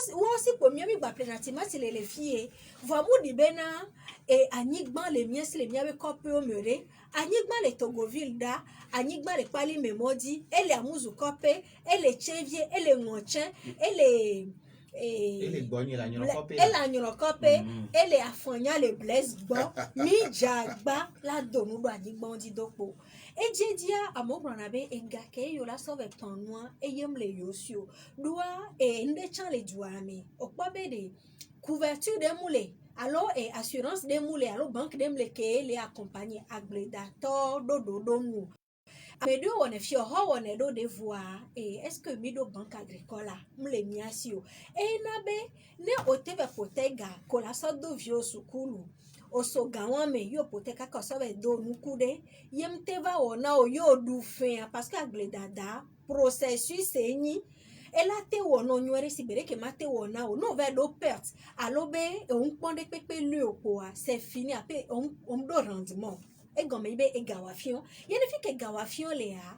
aussi pour mieux ba prénatima c'est les filles va mu di bena et anigban les miens les miens copé au muré anigban les togoville da anigban les pali memodi et les amuzu copé et les chevier et les monchen et les ele gbonyi la nyoro kope et la nyoro kope et les afanya les bless bon mi jagba la donu do anigban di dopo et dia amobra be enga ke yo la sauve tonwa e yem le yosio doa e nde chan le duami okpabe de couverture de moulé alors et assurance de moulé alors banque de moulé ke les accompagner agledator do nous mais do on fio ho on do devoir et est-ce que mido banque agricole moulé miasio e na be ne otebe potega kola so do vio sukulu oso gawame yo poteka ko so be do nukude yem teva ona o yo du fin parce que agledada processus c'est ni ela te wono nyore sibere ke mate wona o no ve do perte alobe on pondé pepe le okoa c'est fini après on do rendement e gomme be e gawafion yene fi ke gawafion le a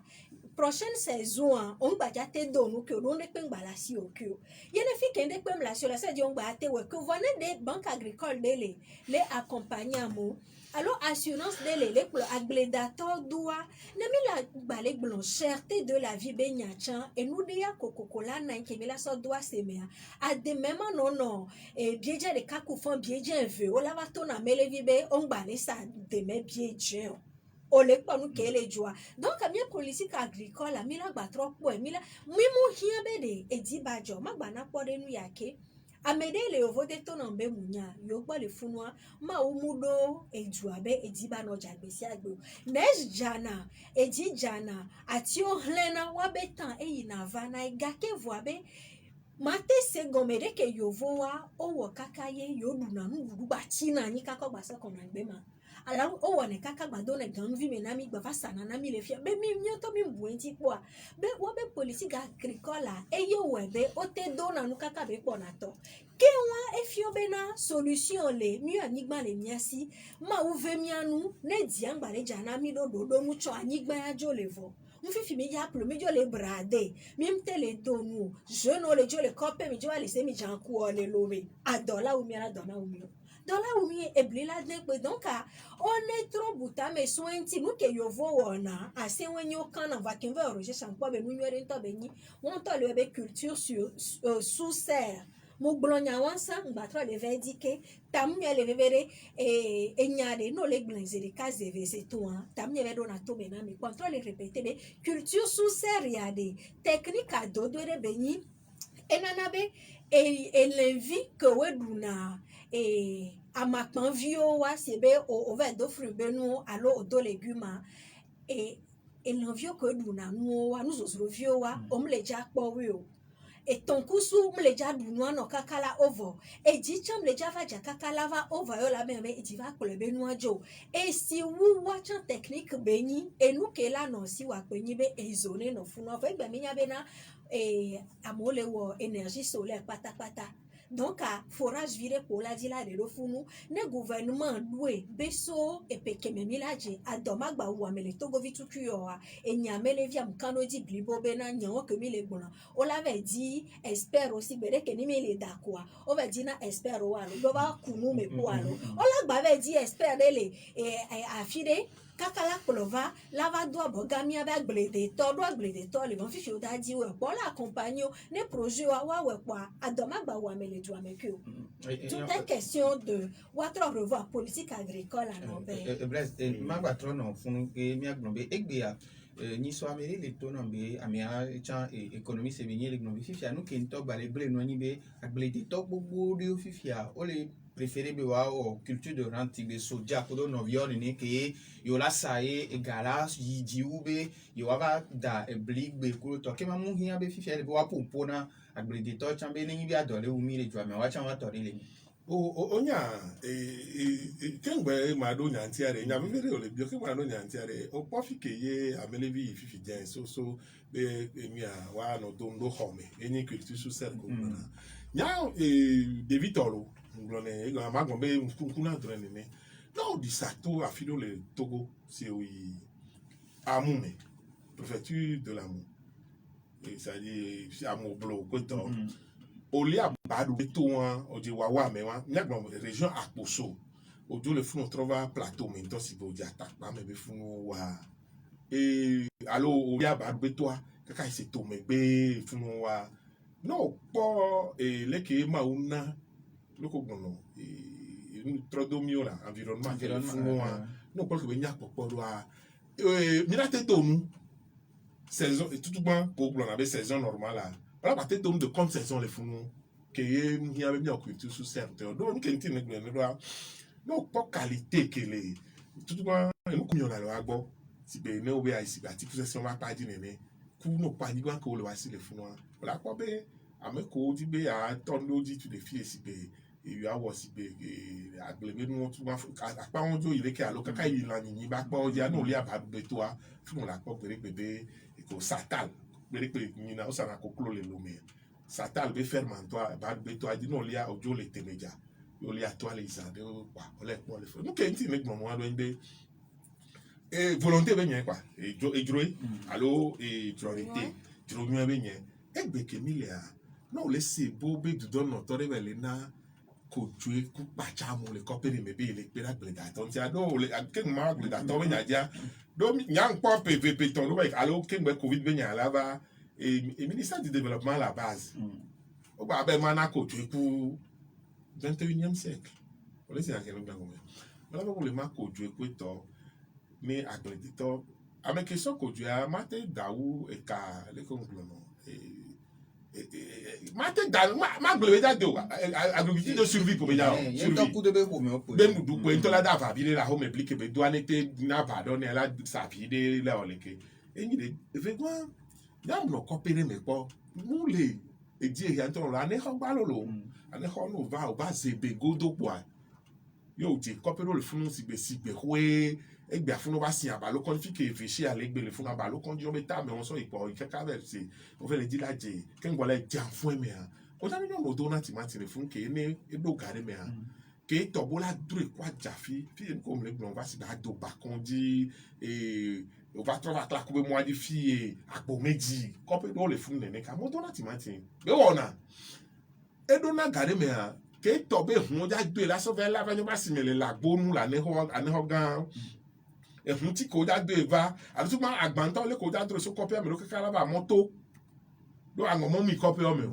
prochaine saison on ba jate do no ke on de pe ngbala si o ke yene fi ke de pe mla si la se di on ba te we que venez des banques agricoles de les accompagnamo alors assurance de les pour aglédateur doa ne mi la balé blanchité de la vie benyachan et nous dia kokokola na ke mi la so doa semea a de même non et bieje de kakufon bieje ve o la va to na mele vibe on balé ça de me bieje o le pa nu ke le joa donc a mi politique agricole a mi la gba trop po mi la mi mu hia be de edi bajo ma gba na po de nu yake amede le vote to na mbe munya yo gba le funwa ma umudo ejuabe ediba no jagbesi agbo next jana eji jana ati o hlena wa betan eyi na vana igake voabe mate se gomede ke yovo wa owo kakaye yo duna nu gudu ba tina ni kako gba se kon na gbe ma alors owo ne kaka gba do ne gan vi me na mi gba fasa na mi le fia be mi to mi buenti po be wo be politique agricole eye we be o te do na nu kaka be po na to ke wa efio be na solution le mi anigba le miasi ma uve mianu ne diangba le jana mi do mu cho anigba ya jo levo mfifi mi ya plo mi jo le brade mi mtele donu je no le jo le kope mi jo le se mi jan ku o le lowe adola umi ara dona umi dans la où mi eblila de donc on est trop buta me sointi nous ke yovo wona ase wenyo kana va ken va roger chankwa be nu nyere nto be ni won to le be culture sur sous serre mo glonya wansa ngbatro le vedike tam nye le vevere e nyade no le glanzere kaze veze to an tam nye be do na to be na mi contrôle répéter be culture sous serre yade technique a do de be ni enanabe et l'envie que weduna et amakpan vio wa sebe o va do fruit no alo o do légumes et l'envie que duna no wa nous osro vio wa o mle ja po we o et ton kusu mle ja dunu no kakala ovo et ji cham le ja va ja kakala va ovo yo la be et va ko le benu ajo et si wu wa chan technique beni et nous ke la no si wa pe ni be ezone no fu no fe gbe mi nya be na et amole wo énergie solaire pata donc à forage viré pour la dila de lofunu ne gouvernement doué beso et pekeme milaje adomagba wa mele togo vitu kuyoa et nyamele via mkano di blibo bena nyawo ke mi le gbona o l'avait dit espère aussi bere ke ni mi le dakwa o va dit na espère o alo do ba kunu me ko alo o la gba ve dit espère le et afide kakala kolova lava doa bogamia ba glede to le bon fifi o da di we po la accompagner ne projet wa we kwa adomagba wa mele do amekio tout est question de what revoir politique agricole à Nobel brest magba tro no funu ke mi agnobe egbe ni so amere le to no be amia chan économie se venir le gnobe fifi anu ke nto gba le ble no ni be aglede to gbogbo ri o fifi a o le préféré be wa o culture de rente be soja ko do no viol ni ke yo la sae egala yi ube yo wa da blig be ko to ke ma mu hia be fifi le wa pompo na aglede to chan be ni bi adole umi le jwa me wa chan wa to le onya kengbe mado nyantiare nya vivere ole bio ke mado nyantiare o pofike ye amelevi fifi jen so be emia wa no dondo home eni culture sous serre ko na nya devitolo nglone ego magombe kuna drene ne no di sato afino le Togo c'est oui amume préfecture de l'amour et ça dit amour blo ko to Oli abado beto wan oje wawa me wan nyagba région Akposo ojo le funu trova plateau me to si bo ja takpa me be funu wa alo oli abado beto kaka ise to me be funu wa no po leke ma una loko gbono trodomio la environnement ke funu wa no po ke be nya popo do a mina te to nu saison tout bon pour na be saison normale la voilà ba te to de comme saison le funu que il y avait bien culture sous certain donc nous qui no pas qualité que les tout le monde nous on a le agbo si be ne obe ai si ba ti possession va pas di nene ku no pa ni gwan ko le wasi le funu voilà quoi be ameko di be a tondo di tu de fie si be you a was be aglebe no tu ma apa on jo ile ke alo kaka yi la ni ba pa o ja no le aba be to a funu la ko bebe ko satal bere pe ni na o sana ko klo le lo me satal be fermentoire ba be to adi no lia ojo le temeja yo lia to ale izade o pa ole po le fo no ke nti me gbon mo ado nbe volonté be yen kwa ejroe allo ejroite jronyo be yen egbe ke mi le a no le se bo be du don no to re be le na ko jue ku pacha mo le kopere me be le pera gbe da ton ti ado le ke ma gbe da to be nya dia do nyang po pe ton lo be allo ke gbe covid be nya la ba et ministère du développement à la base on va ben mana ko tu ku 21e siècle on laisse en quel temps on va pour le ma ko tu ku to mais agriculteur avec question ko tu a mate daou et ka le conclusion mate da ma glebe da do agriculture de survie pour bien survie coup de be ko me ko ben du ko entola da va bi la home implique be douane te na pardon la sa vie la oleke et ni de vraiment yam no kopere me po mu le eji ya nto la ne ho gba lo ane ho no va o ba ze be godo po yo ti kopere le funu si be hwe egbe afunu ba si aba lo kon fi ke fichi ale gbe le funu aba lo kon di o beta me won so ipo ikeka be se o fe le di laje ke ngbo le jan fun me ha o ta ni no do na ti ma ti le fun ke ne edo gare me ha ke to bo la dure kwa jafi fi ko me le gbon va si ba do ba kon di on va trouver la coupe moi di fille akpo meji kope do le fun nene ka mo do na ti ma ti be wona edo na gare me ha ke to be hun ja gbe la so fe la fa ni ba si me le la gbonu la ne ho gan ehun ti ko ja gbe va abi tu ma agbantan le ko ja dro so kope me lo kaka la ba moto do an mo mi kope o me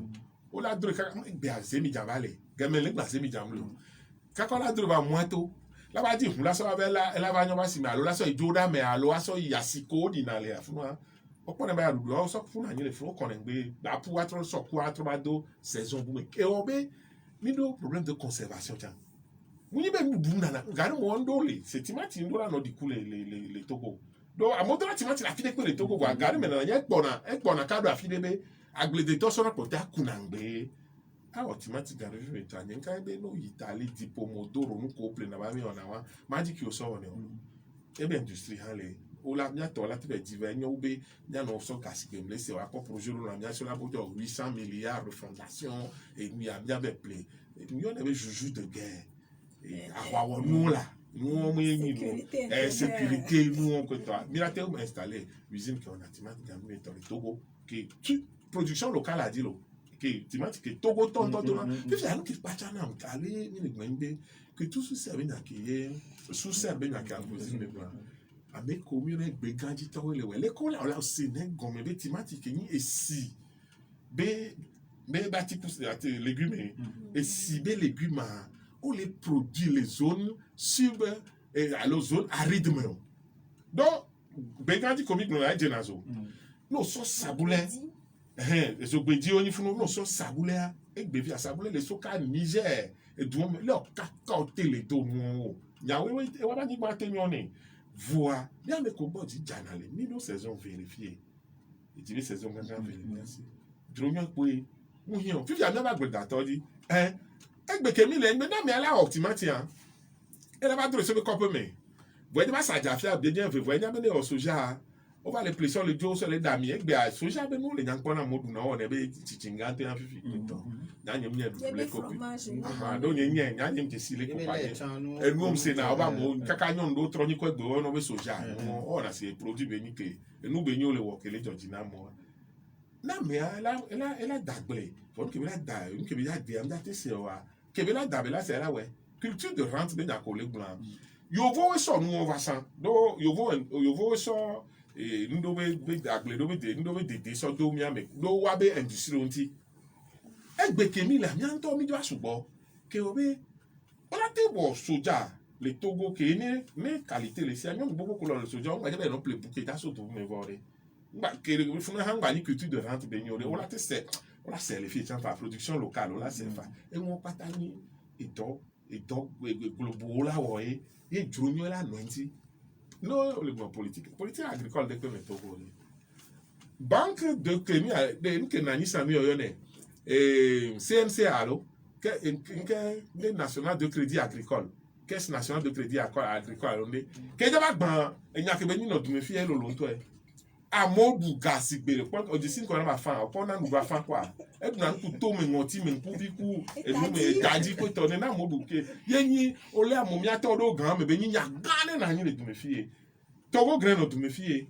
o la dro kaka gbe aze mi jambale game le gba se mi jamlo kaka la dro ba moto la ba di hun la so ba la ba yan ba si me alo la so ijoda me alo aso yasiko di na le afunu opo ne ba ya dudu o so fun na yin le fun ko ne gbe ba pu wa tro so ku wa tro ba do saison bu me ke o be mi do problème de conservation tiens muni be bu na gari mo ndo le se timati ndo la no di kule le Togo do amodo timati la fide pe le Togo wa gari me na yen ekpo na kado afide be aglede to so na ko ta kunangbe awo timati gari we ta nyen kai be no yitali di pomodoro nu ko ple na ba mi ona wa magic yo so one o e be industrie han le o la nya to la te be diver nyo be nya no so kasi ke mle se wa ko projet lo na nya so la bojo 800 milliards de fondation et mi a bien be ple mi on avait juju de guerre awa nous là nous on sécurité nous on que toi militaire on installé usine qui on a timati gamé dans le Togo qui production locale a dit lo qui timati que Togo ton puis là nous qui pas chana on calé ni ngbe que tout sous servi na qui sous servi na qui a posé me plan avec commune gbe ganji to le we ko la o se ne gomme be timati que ni esi be bati pour les légumes et si be légumes on les produit les zones sub et à la zone aride même donc begandi comme nous la jenazo no so sabule les obedi oni funu no so sabule e gbe fi sabule le so ka Niger et dum le ka les do mo nya we wa ba ni gba te mi oni voa bien me ko bo di janale mi no saison vérifier et di saison kan vérifier dronya pe mu hian fi ya na ba gbe da to di egbe kemi le ngbe na mi ala optimati an ele ba dro so be kope me bo e ba sa ja fia be bien vevo enya be ne o soja o va le pression le jo so le dami egbe a soja be no le nyan pona modu na o ne be chichinga te an fifi to na nyem nya du le kope do nye nya nyem te sile ko pa e nu se na o ba mo kaka nyon do tro ni ko egbe o no be soja o na se produit be ni ke e nu be nyo le wo ke le jojina mo na me ela dagble fon ke bela da une ke bela de am date se wa ke bela da bela se la we culture de rente be na ko le blanc yo vo we so nu va san do yo vo we so ndo be dagble do be de so do mi ame do wa be industrie onti egbe ke mi la mi anto mi do asubo ke obe ola te bo soja le Togo ke ne qualité le sia nyom beaucoup ko le soja on va dire non plus pour que ta so to me vore ba ke funa hanga ni culture de rente be nyore ola te se ola se le fi fa production locale ola se fa e mo patani ito global la wo e jronyo la nonti no le politique agricole de que me Togo banque de Kenya de nke na ni sami oyo ne CNCA lo que national de crédit agricole caisse nationale de crédit agricole onde ke jaba gban enya ke be ni no dumi fi e lo lo nto e amodu gasi gbere pon o disin ko na ma fan o pon na nuba fan kwa e dun an ku to me ngoti me ku bi ku e nu me daji ko to ne na modu ke yenyi ole amomi ato do gan me be nyi nya gan na nyi le dumi fi e Togo gren no dumi fi e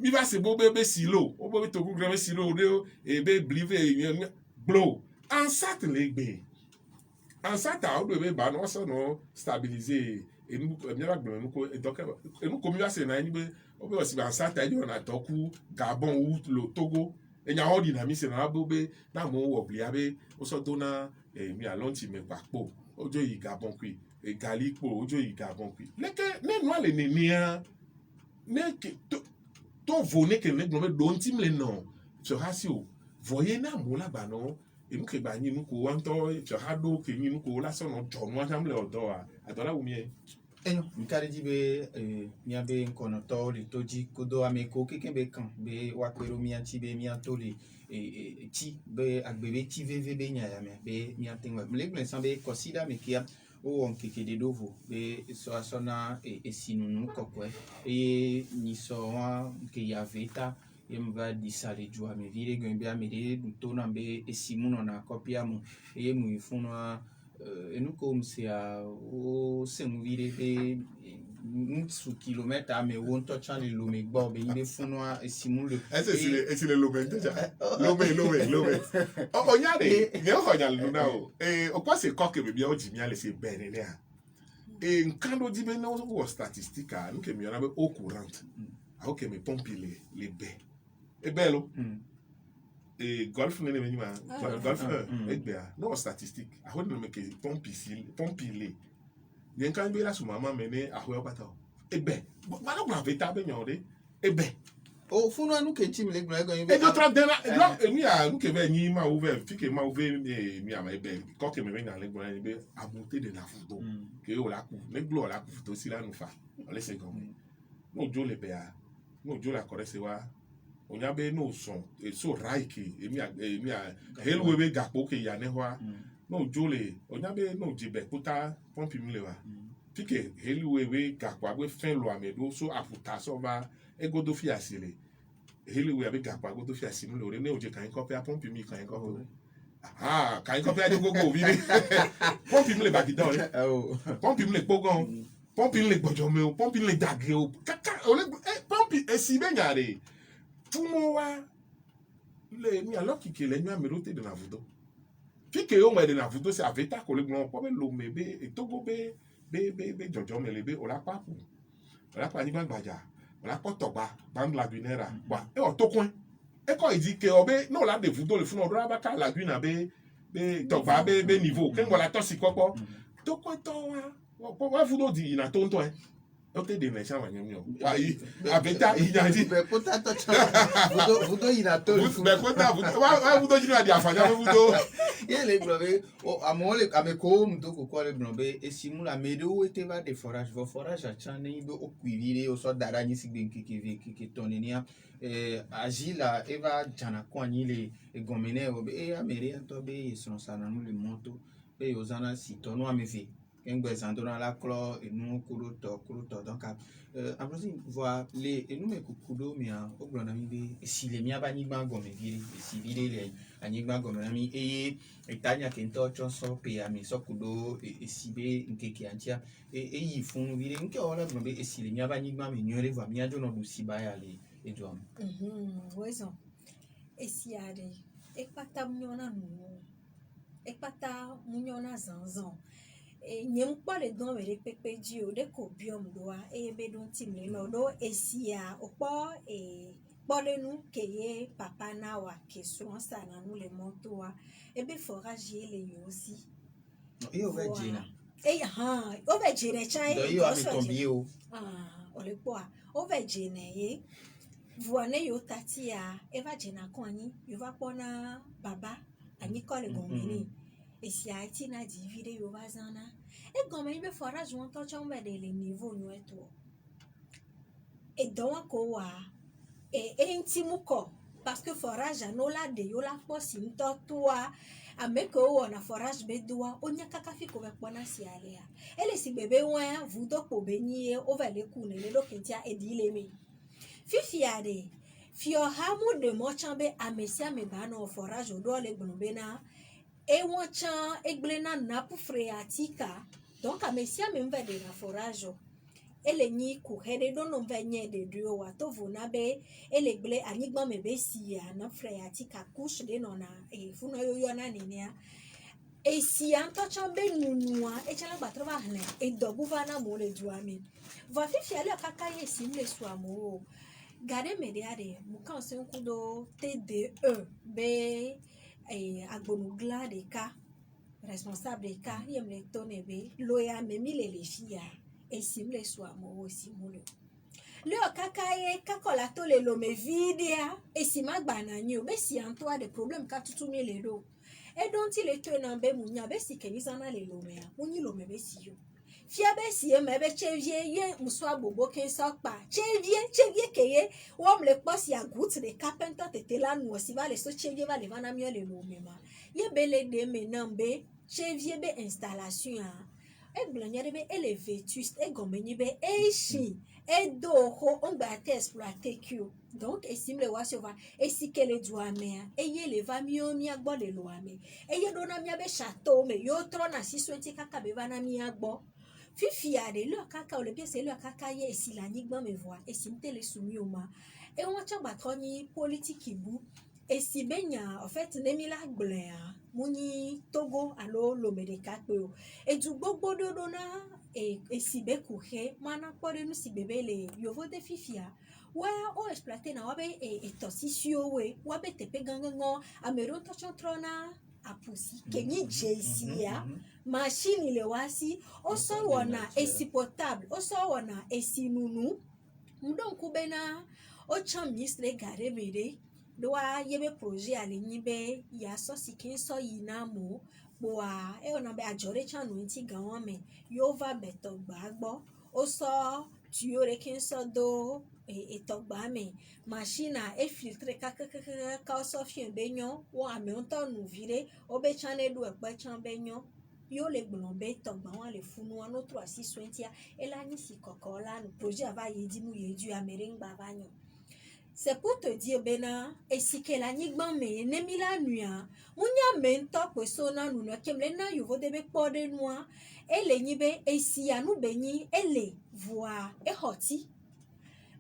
mi va se bo be silo o bo Togo gren be silo o e be believe blow en sat le gbe en sat a o do be ba no so no stabiliser e nu mi va gbe nu ko e donc e nu ko mi va se na ni be o be o si ba sat a jo na toku Gabon ou lo Togo e nya o di na mi se na bo be na mo wo bli abe o so do na mi alonti me papo ojo yi Gabon kwi e galikpo ojo yi Gabon kwi leke ne no ale ne nia ne ke to vone ke ne gbe do ntim le no so hasi o voye na mo la ba no e mu ke ba yin ko wan to so ha do ke yin ko la so no jo no jamle odo a adola wu mi e enyo nkari di be mi abe nkono to le toji kodo ameko kekebe kan be wakwero mi anti be mi antole ti be agbebe ti vvb nya ya me be mi antenwa le glen san be consider me kia o on keke de dovo be so asona sinunu kokwe e ni so wa ke ya veta yemva disale jua me vire gombe amede to na be simuno na kopia mu e mu ifuna enuko msia o semuvire be nsu kilomètre me wonto chali lo me gbo be inde funwa simule ese le lo me nteja lo me o nyale ne o nyale lu na o passe koke be bia o jimi ale se bene ne a nkando di be no wo statistica nke mi ona be au courant a o ke me pompi le be e bello golf ne me nyima golf egbea no statistique a hodno me ke pompi le yen kan be la su mama me ne ahwe opata ebe ma no gba veta be nyode ebe o funu anu ke tim le gba e do tra de la mi a nu ke be nyi ma over fike ma over mi ama ebe ko ke me be nya le gba ni be amonter de la photo ke o la ku le glo la ku photo si la nu fa o le se kon no jo le be a no jo la correct wa onyabe no son so raiki emi a helwe be gapo ke ya ne hwa no jole onyabe no jibe puta pompi mlewa pike helwe be gapo agbe fin lo amedo so aputa so ba egodo fi asile helwe be gapo agodo fi asile lo re ne oje kan copy pompi mi kan copy kan copy ade gogo vi pompi mle ba gidan re pompi mle pogon pompi mle gbojo me o pompi mle dagre o kaka pompi esi be nyare fumo wa le mi aloki ke le mi amerote de na vudo fike o me de na vudo se aveta ko le gbon po be lo me be Togo be jojo me le be ola pa ni gbagbaja ola po togba bang lagunera wa e o tokun e ko idi ke obe no la de vudo le fun odora ba ka laguna be togba be niveau ke ngola to si popo tokun to wa vudo di ina to nto o te de mecha wa nyemyo ayi aveta inyaji be pota to vudo ina to be pota wa vudo jinu adi afanya vudo ye le blobe o amole ameko mtoko ko le blobe e simula medo ete va de forage a chane be o kuivire o so dara nyi sigbe nkeke tonenia agila eva jana kwani le gomene o be amere to be son sana mu le monto be ozana sitono amefe engbe zandona la clo et nous kuruto donc après voir les et nous me kukudo mia oglona mi be si le mia bani gba gome vire si vire le ani gba gome mi etania kento chonso pe ami sokudo e sibe nkeke antia e yi fun vire nke ola gbe e si le mia bani gba mi nyore va mia do no du siba ya le e do am raison esiade ekpata mnyona nu ekpata mnyona zanzan nyem kpɔ le dɔn wɛrɛ kpekpe dzi o de ko biom doa eye be ɖo ŋuti mle nɔ ɖo esia okpɔ kpɔlenu ke ye papa na wa ke srɔ̃ sa na nu le mɔtoa ebe forage ye le yewo si iyo ve dzina eye hã wove dzine tsã do iyo ame tɔmbi o ole kpɔa wove dzine ye vua ne yewo tatia eva dzena kɔ anyi yewo va kpɔna baba anyi kɔ le gɔme nɛ esia etina dzi vi ɖe yewo va zãna egɔme nyi be forage ŋutɔ tsɛ wove ɖe le niveau nyuietɔ edɔwɔ ko wa eŋti mu kɔ parce que forage no la ɖe yewo la kpɔ si ŋutɔ toa ame kewo wɔna forage be doa wonya kaka fi ko ve kpɔna sia lea ele si gbe be wɔa vudo kpo be nyi ye wova le ku ne le ɖo kentia edi le me fifia ɖe fiɔha mu ɖe mɔ tsã be ame sia ame ba nɔ forage ɖo le gblɔ be na ewɔ tsã egble na napu freatika donc ame sia ame va ɖe na forage ele nyi ku he ɖe ɖo no va nye ɖe ɖo wa to vo na be ele gble anyigba me be sia na freatika couche ɖe nɔna funɔ yoyo na nenea esia ŋutɔ tsã be nunua etsã la gbatrɔ va hlẽ edɔbu va na mo le dua me vɔ fifia le kaka ye sim le su amewo ga ɖe me ɖea ɖe mu kan se ŋku ɖo TDE be agbonugla ɖeka responsable ɖeka ye me to ne be loya me mi le fia esim le su amewo sim le le kaka ye kakɔ la to le lome viɖea esim agbana nyi o be sia ŋutɔa de problem ka tutu mi le ɖo eɖo ŋuti le to na be munya be si ke mi zãna le lomea munyi lome be si o fia be si eme be tsevie ye musua bobo ke sɔ kpa tsevie ke ye wɔm le kpɔ si agut ɖeka pɛntɔ tete la nuɔ si va le so tsevie va le va na miɔ le lome ma ye be le ɖe me nam be tsevie be installation egblɔ nya ɖe be ele vétuste egɔme nyi be eshi edo xɔ ŋgba ate exploiter kio donc esim le woasi va esi ke le dua mea eye le va miɔ mia gbɔ le loa me eye ɖo na mia be chateau me yewo trɔ na si soeti kaka be va na mia gbɔ fifia ɖe le kaka le bia se le kaka ye esi le anyigba me vɔa esi ŋte le su mi o ma ewɔ tsɛ gbatrɔ nyi politiki bu esi be nya en fait ne mi la gblẽa munyi Togo alo lome ɖeka kpe o edu gbogbo ɖo ɖo na esi be ku xe mana kpɔ ɖe nu si gbe be le yovo de fifia wa o exploiter na wa be etɔsisiwo we wa be teƒe gãgãgã ame ɖewo ŋutɔ tsɛ trɔ na apusi ke nyi dzesia machine le wa si wosɔ wɔna esi potable wosɔ wɔna esi nunu ŋɖo ŋku bena wotsɔ ministre ga ɖe me ɖe ɖoa ye be projet ale nyi be yeasɔ si ke sɔ yina mo kpoa ewɔna be adzɔ ɖe tsã nɔ ŋuti gãwo me yewo va be tɔgba gbɔ wosɔ tuyau ɖe ke sɔ do etɔgba me machine efiltre kakakaka wosɔ fie be nyɔ wo ame ŋutɔ nu vi ɖe wobe tsã ne ɖo ekpe tsã be nyɔ yewo le gblɔ be tɔgba le funua no tro asi soetia ela nyi si kɔkɔ la nu projet va ye di nu ye du ame ɖe ŋgba va nyɔ c'est pour te dire bena esi ke le anyigba me ne mi la nua munya me ŋutɔ kpe so na nunɔ ke mle na yovo de be kpɔ ɖe nua ele nyi be esia nu be nyi ele vɔa exɔti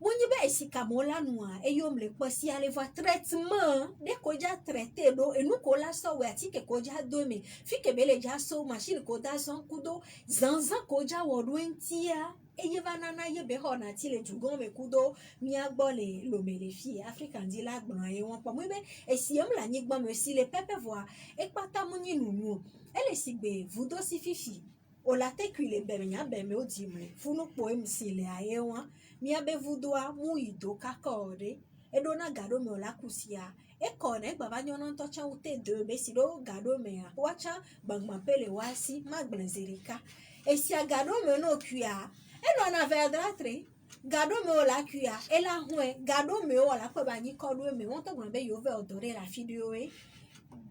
munyi be esi kamo la nua eyom le kpɔ sia le va traitement de ko dza traiter ɖo enu ko la sɔ wɔ atike ko dza do me fi ke be le dza so machine ko da zɔn kudo zanzan ko dza wɔ ɖo ŋutia eye va nana ye be xɔna ti le dugɔ me kudo mia gbɔ le lome le fie afrika di la gblɔ ye wɔn kpɔ mo be esi em le anyigba me si le pɛpɛ vɔa ekpata mo nyi nunu ele si gbe vudo si fifi o la te kui le bɛmɛ nya bɛmɛ o di mle funu kpo em si le aye wɔn mia be vudoa mu yi do kakɔ ɖe eɖo na ga ɖo me o la kusia ekɔ ne gbava nyɔnu ŋutɔ tsã wute do be si ɖo ga ɖo mea woatsã gbagbãpe le wa si ma gblẽ zi ɖeka esia ga ɖo me no kuia enɔna verdatre ga ɖo me o la kuia ela hɔe ga ɖo me o la kpe ba nyi kɔ ɖo me wɔn tɔ gblɔ be yewo ve dɔ ɖe le afi ɖewoe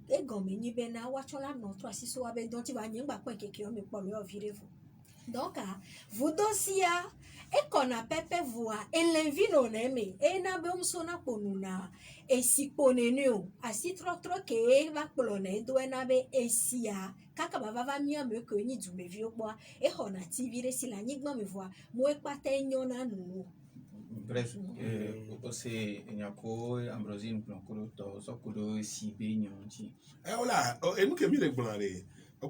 egɔme nyi bena woatsɔ la nɔ tro asi so wa be dɔn ti ba nye ŋgba kpɔ keke me kpɔ le yɔ vi ɖe vo donc vudo sia ekɔna pɛpɛ voa elẽvi nɔ me ena be ŋuso na kpo nuna esi kpo nene o asi trɔtrɔ ke va kplɔ ne do ena be esia kaka bava va mia me ke nyi dumeviwo kpɔa exɔna tivi ɖe si le anyigba me voa mo ekpata enyo na nu bref c'est nyako Ambrosine Blancolo to so kudo si be nyonti voilà et nous que mi le blanc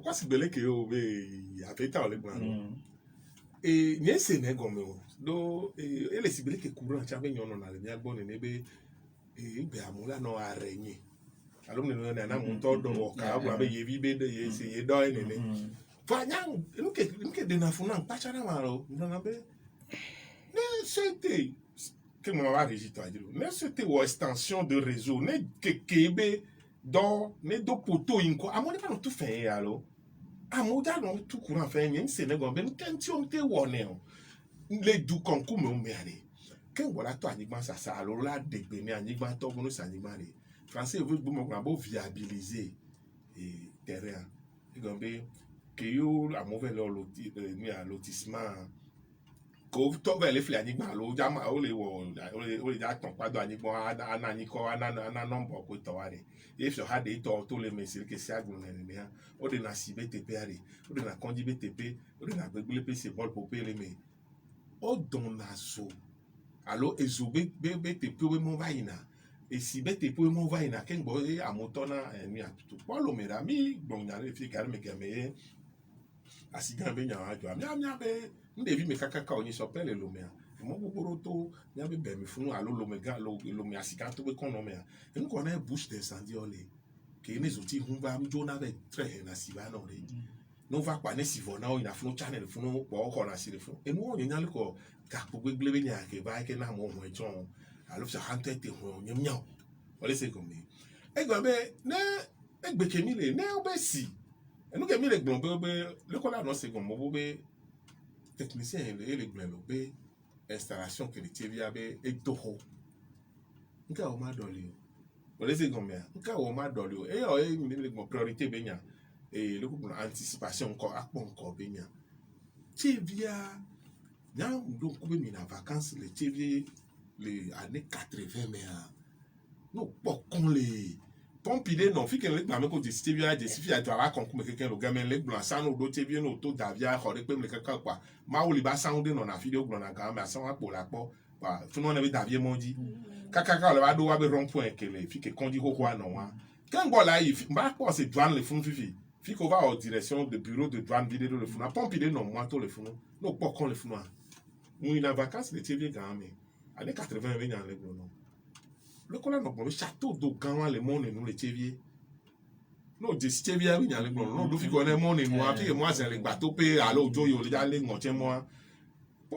quoi si belé que o be afeta le blanc et nie se ne gomme o do ele si belé que courant cha be nyono na le mi agbo ne be be amula no arenye alo ne no na mo to do ka agbo be ye bi be de ye se ye do ne ne fanyang nous que de na funa pacha na maro na be ne c'était que mon va régiter à dire ne c'était une extension de réseau ne que kebe do ne do poto inko amoni pas tout fait alors amoda no tout courant fait yen Sénégal ben quand on te wonne les du concours me aller quand voilà toi anigba ça alors là de gbené anigba to bono sanigba le français veut bon viabiliser et terrain et gombe que yo a mauvais lotissement ko to be le fle anigba lo jama o le ja ton pado anigba ana number ko to ware if you had it to le mesil ke sia gun ne o de na sibe TP are o de na konji BTP o de na gbegble PC ball popé le me o don na so alo ezube BTP we mo vaina e si BTP we mo vaina ken bo amotona mi atutu polo mera mi bon na le fi calme ke me asigan be nya ajo amia be ndevi me kaka onyi sopele lo me mo gbogbo to nya be be mi funu alo lo me ga lo me asigan to be kono me e nko na bush d'incendie ole ke ne zoti hunva mi jona be tre na siba no re no va pa ne sivo na o ina funu channel funu po ko na sire funu e mo nya le ko ka po gbegble be nya ke ba ke na mo ho ejon alo sa hante te ho nyam nya ole se ko mi e gba be ne e gbe ke mi le ne o be si e no ke mi le gbon be le ko la no se ko mo be technicien et les blancs be installation que les TV be e toho nka o ma doli o le se gomia nka o ma doli e o e mi le priorité be nya e le ko anticipation ko akpon ko be nya TV nya do ko be mi na vacances les TV les années 80 mais no pokon le pompide non fi que le na me ko TV a de sifi a to ara kon ko me keken lo gamen le blanc ça no do TV no to davia ho de pe me keken kwa ma wo li ba sound no na video blanc na ga ma sa wa po la po pa funu na be davie mondi kaka le ba do wa be rond point que le fi que kondi ko kwa no wa quand go là il ba ko c'est douane le funu fi ko va en direction de bureau de douane vidéo le funu pompide non moi to le funu no pokon le funu mu ina vacances le TV ga me année 80 be nya le blanc le kola no le château do gan le monde nous le TV no de TV a nya le blanc no do fi ko le monde nous a fi moi c'est le bateau pe alo jo yo le ja le ngoche moi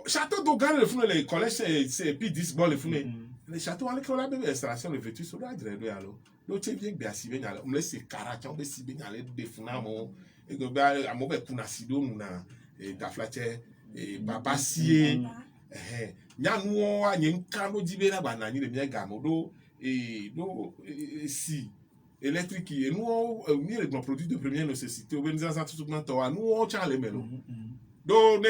château do gan le funu le collège c'est puis 10 ball le funu le château avec la bébé installation le vétu sur la dredo alo le TV be asibe nya le me se karacha be sibe nya le de funa mo e go ba amo be kuna sido na e ta flache e papa sie nya no anyi nka no jibe na ba na nyi le mi ga mo do si électrique et nous ni les produits de première nécessité organisation tout le temps nous on tient les melo donc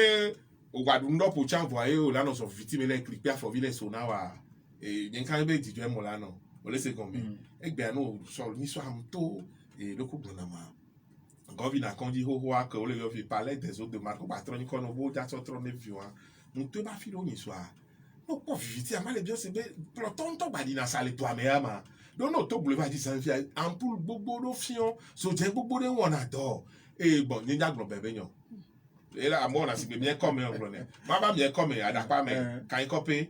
o gba dun do po chan voyer o la no so victime électrique pa for village so na wa e yen kan be di mo la no o le se kon mi e gbe no so ni so am to e le ko bona ma govina kon di ho a que o le fi parler des autres de marque patron ko no bo ja so tro ne viwa mo to ba fi lo ni so a no ko viviti ama le bien se be proton to ba di na sale to ama don no to boulevard di san fi ampoule gbogbo lo fion so je gbogbo de won adore e bon ni jagbo bebe yan e la mo na si be mi come on ne ma ba mi come adapa me kan copy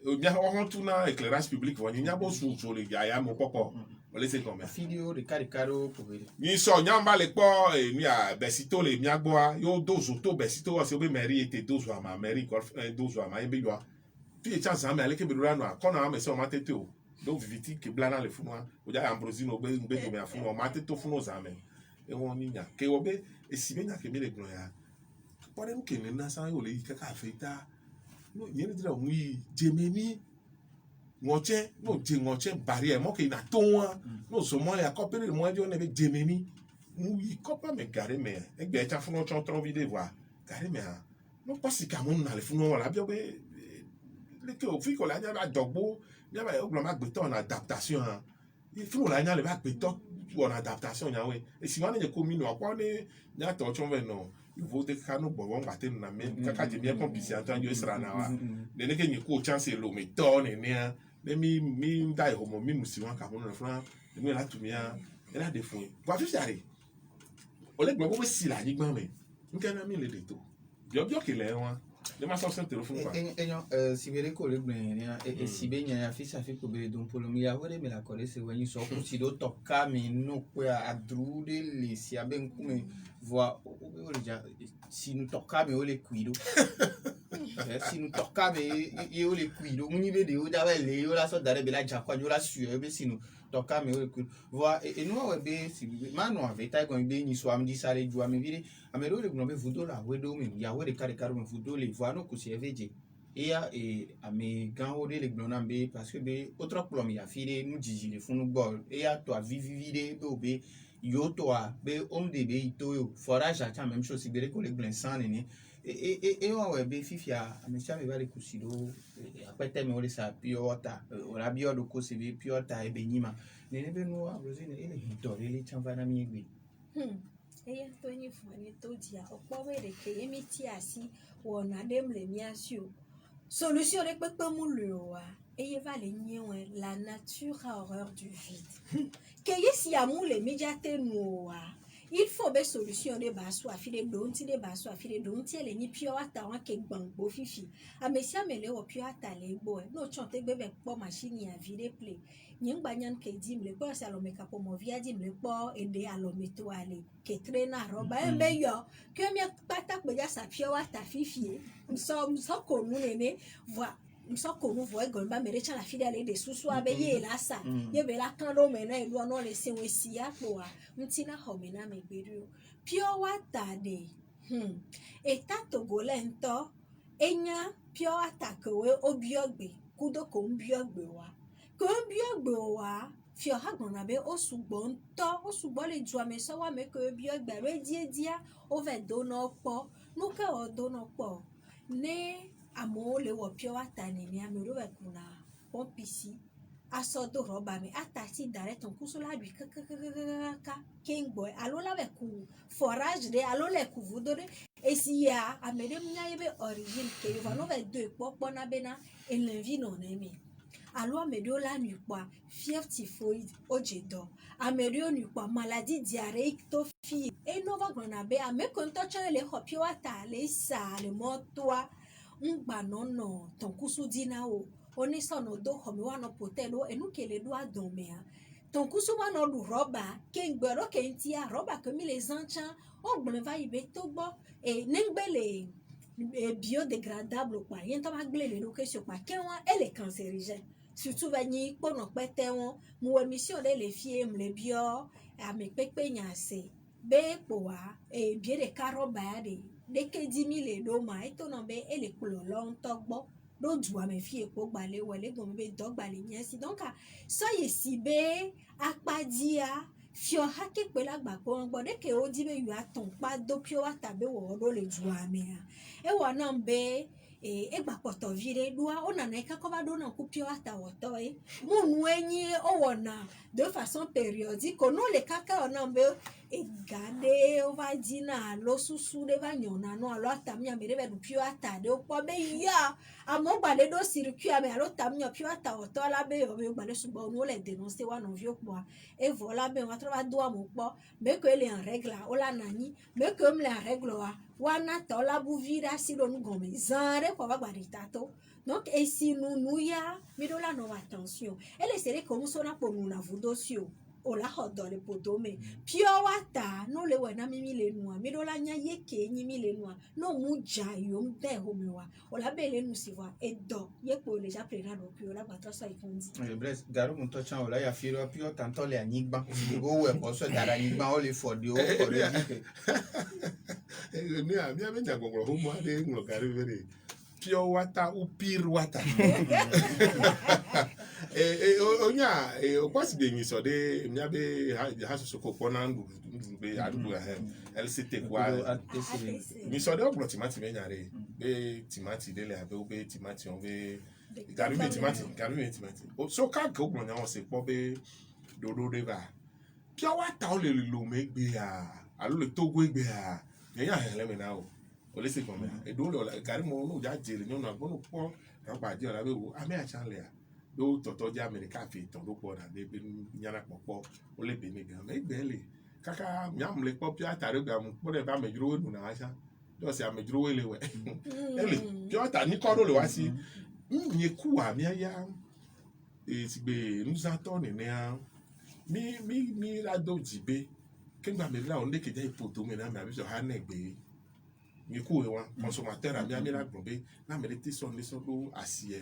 o mi ho tu na éclairage public won nya bo su so le ya mo popo o le se come video de caricaro pour ni so nyamba le po e mi a besito le mi agbo yo dozo to besito o se be meri ete dozo ama meri golf dozo ama e be yo fi chance ama ale ke be rura no akona ama se o ma tete o do viviti ke blana le funwa o ja Ambrosine o be do me afunwa ma tete to funwa zame e won ni nya ke o be e si be nya ke me le glo ya pode no ke na san o le kaka afeita no yeni dira mu yi jemeni ngoche no je ngoche barrière mo ke na to wa no so mo ya copere mo jo ne be jemeni mu yi copa me gare me e gbe cha funwa chon tron video wa gare me ha no pasi ka mo na le funwa la bi o be le ke o fi ko la nya ba dogbo nya ba o glo ma gbe to en adaptation ha il faut la nya le ba gbe to en adaptation nya we e si wa ne ko mi no kwa ne nya to chon ve no Vous êtes cano bon bater na men kaka je bien compisi antanjo isra na wa de ne ke ni ko chance lo me to ne ne mi dai homo mi musiwa ka hono fra mi la tumia e la defo wa fi sare o le gbo bo si la yigban me nke na mi le de to bio ke le wa de ma so téléphone quoi si vede ko le gben e si be nya fi sa fi ko be don polo mi ya wore me la kole se wani so ko si do tocca mi no kwa adrude le si aben come voa o le ja si nu tocca mi o le cuido si nu tocca mi o le cuido muni be de o da le o la so dare be la ja kwa jo la su e be si nu tocca mi o le cuido voa e no we be si ma no ave ta go be ni so am di sale ju am vide amero le gno be vudo la we do mi ya we de kare kare me vudo le voa no ko si e veje e ya a me gan o de le gno na be parce que be autre problème ya fide nu jiji le funu gbo e ya to a vivide be o be yo to a be homme de be to yo forage a même chose si bere ko le glen san ni e wa we be fifia a me cha me ba le kusido apete me o le sa pure water o la bio do ko se be pure water e be nyima ne be no a rosine e le hito le chanva na mi gbe eya to ni fani to dia opo we de ke emi ti asi wona dem le mi asio solution le pepe mu le wa eye va le nyewe la nature a horreur du vide que yesi amu le médiaté noa il faut be solution de baso afile donti de baso afile donti ele ni pure water wa ke gbangbo fifi amesia mele o pure water le gbo no chonte gbe be po machine ya vide play nyin gbanyan ke dim le po sa lo make up mo via dim le po ede alo meto ale ke trainer roba embe yo que mi pata pe ya sa pure water fifi so ko nu nene voi msoko mu voe gomba merecha la fidèle de susu abeye la sa ye be la kan lo mena elu no le se we si apo a mtina homena me gberu pure water de eta togolento enya pure water ko we obiogbe kudo ko mbiogbe wa fi oha gbona be osugbo le ju ame so wa me ko obiogbe re dia over do no po no ke o do no po ne amo le wo pure water ni amero we kuna pompisi asodo roba mi atati dare ton kusola bi ka kengbo alo la be ku forage de alo le ku vodore esia amere mnya yebe origine ke va no be do popo na bena enlevi no nemi alo amedio la nu kwa fièvre typhoïde ojedo amedio nu kwa maladie diarrhéique to fi e no va grona be ame kon to chan le ho pure water le sa le motoa ngba no ton kusu dina o oni sono do homi wa no potelo enu kele do adomea ton kusu wa no lu roba ke ngbero ke ntia roba ke mi les anchan o gbon va ibe to gbo e nengbele biodégradable kwa yen to ba gble le loke so pa ke won ele cancérigène surtout va ni po no pete won mu emission de le fie mle bio ame pepe nyase be po wa e bie de karoba de ke 10,000 do ma eto no be ele kulo lo ntogbo do ju ame fi epo gbale wele gbon be dogbale yen si donc so ye si be apadia fi o ha ke pe lagba ko ngbo de ke o di be yu aton pa do pure water be wo do le ju ame e wo na be e gba poto vire doa ona na ka ko ba do na ku pure water woto mu nu enyi o wona de façon périodique no le kaka ona be egade o va dina lo susu de va nyona no alo atamia mere be du pure water de o po be ya amo gba le do circuit ame alo tamia pure water woto la be o be gba le subo no le dénoncer wa no vi opo e vola be wa trova do amo po me ko ele en règle o la nani me ko me en règle wa na to la bu vira si lo nu gome zanre ko ba gba ritato donc et si nous ya mi do la no attention ele sere ko so na po nu na vodosio o la hodo le podome pure water no le wena mi le nua mi do la nya yeke nyi mi le nua no mu ja yo mte ho mi wa o la bele nu si wa e do ye po le ja prena do pure la patra so ifondi bref garu mun to chan o la ya firo pure tanto le anigba go we ko so dara anigba o le fodi o already ni a mi ame nya gogoro ho mo ade nglo garu bere pure water ou pure water onya o kwasi be mi so de mi abe ha so ko pona ndu be adudu ha LCT kwa mi so de oglo timati me nyare be timati de le abe be timati on be garu be timati so ka ko oglo nya won se po be dodo de ba pure water o le lo me gbe a alo le togo gbe a yenya hele me na o ole se kon me e do le gari mo no ja jere nyo na gbo po ran pa je ola be wo ami a chan le a do toto ja America fi ton do po na be nyana popo ole be ni gan me gbe le kaka miam le pop ya tare ga mu po de ba me juro nu na acha do se am juro le we ele jo ta ni ko do le wa si nye ku a mi ya e ti gbe nous entend ne a mi la do jibe kengba me la on de ke ja ipoto me na me abi so ha na gbe ni ku e wa consommateur ami la gbon na me te so ni so do asi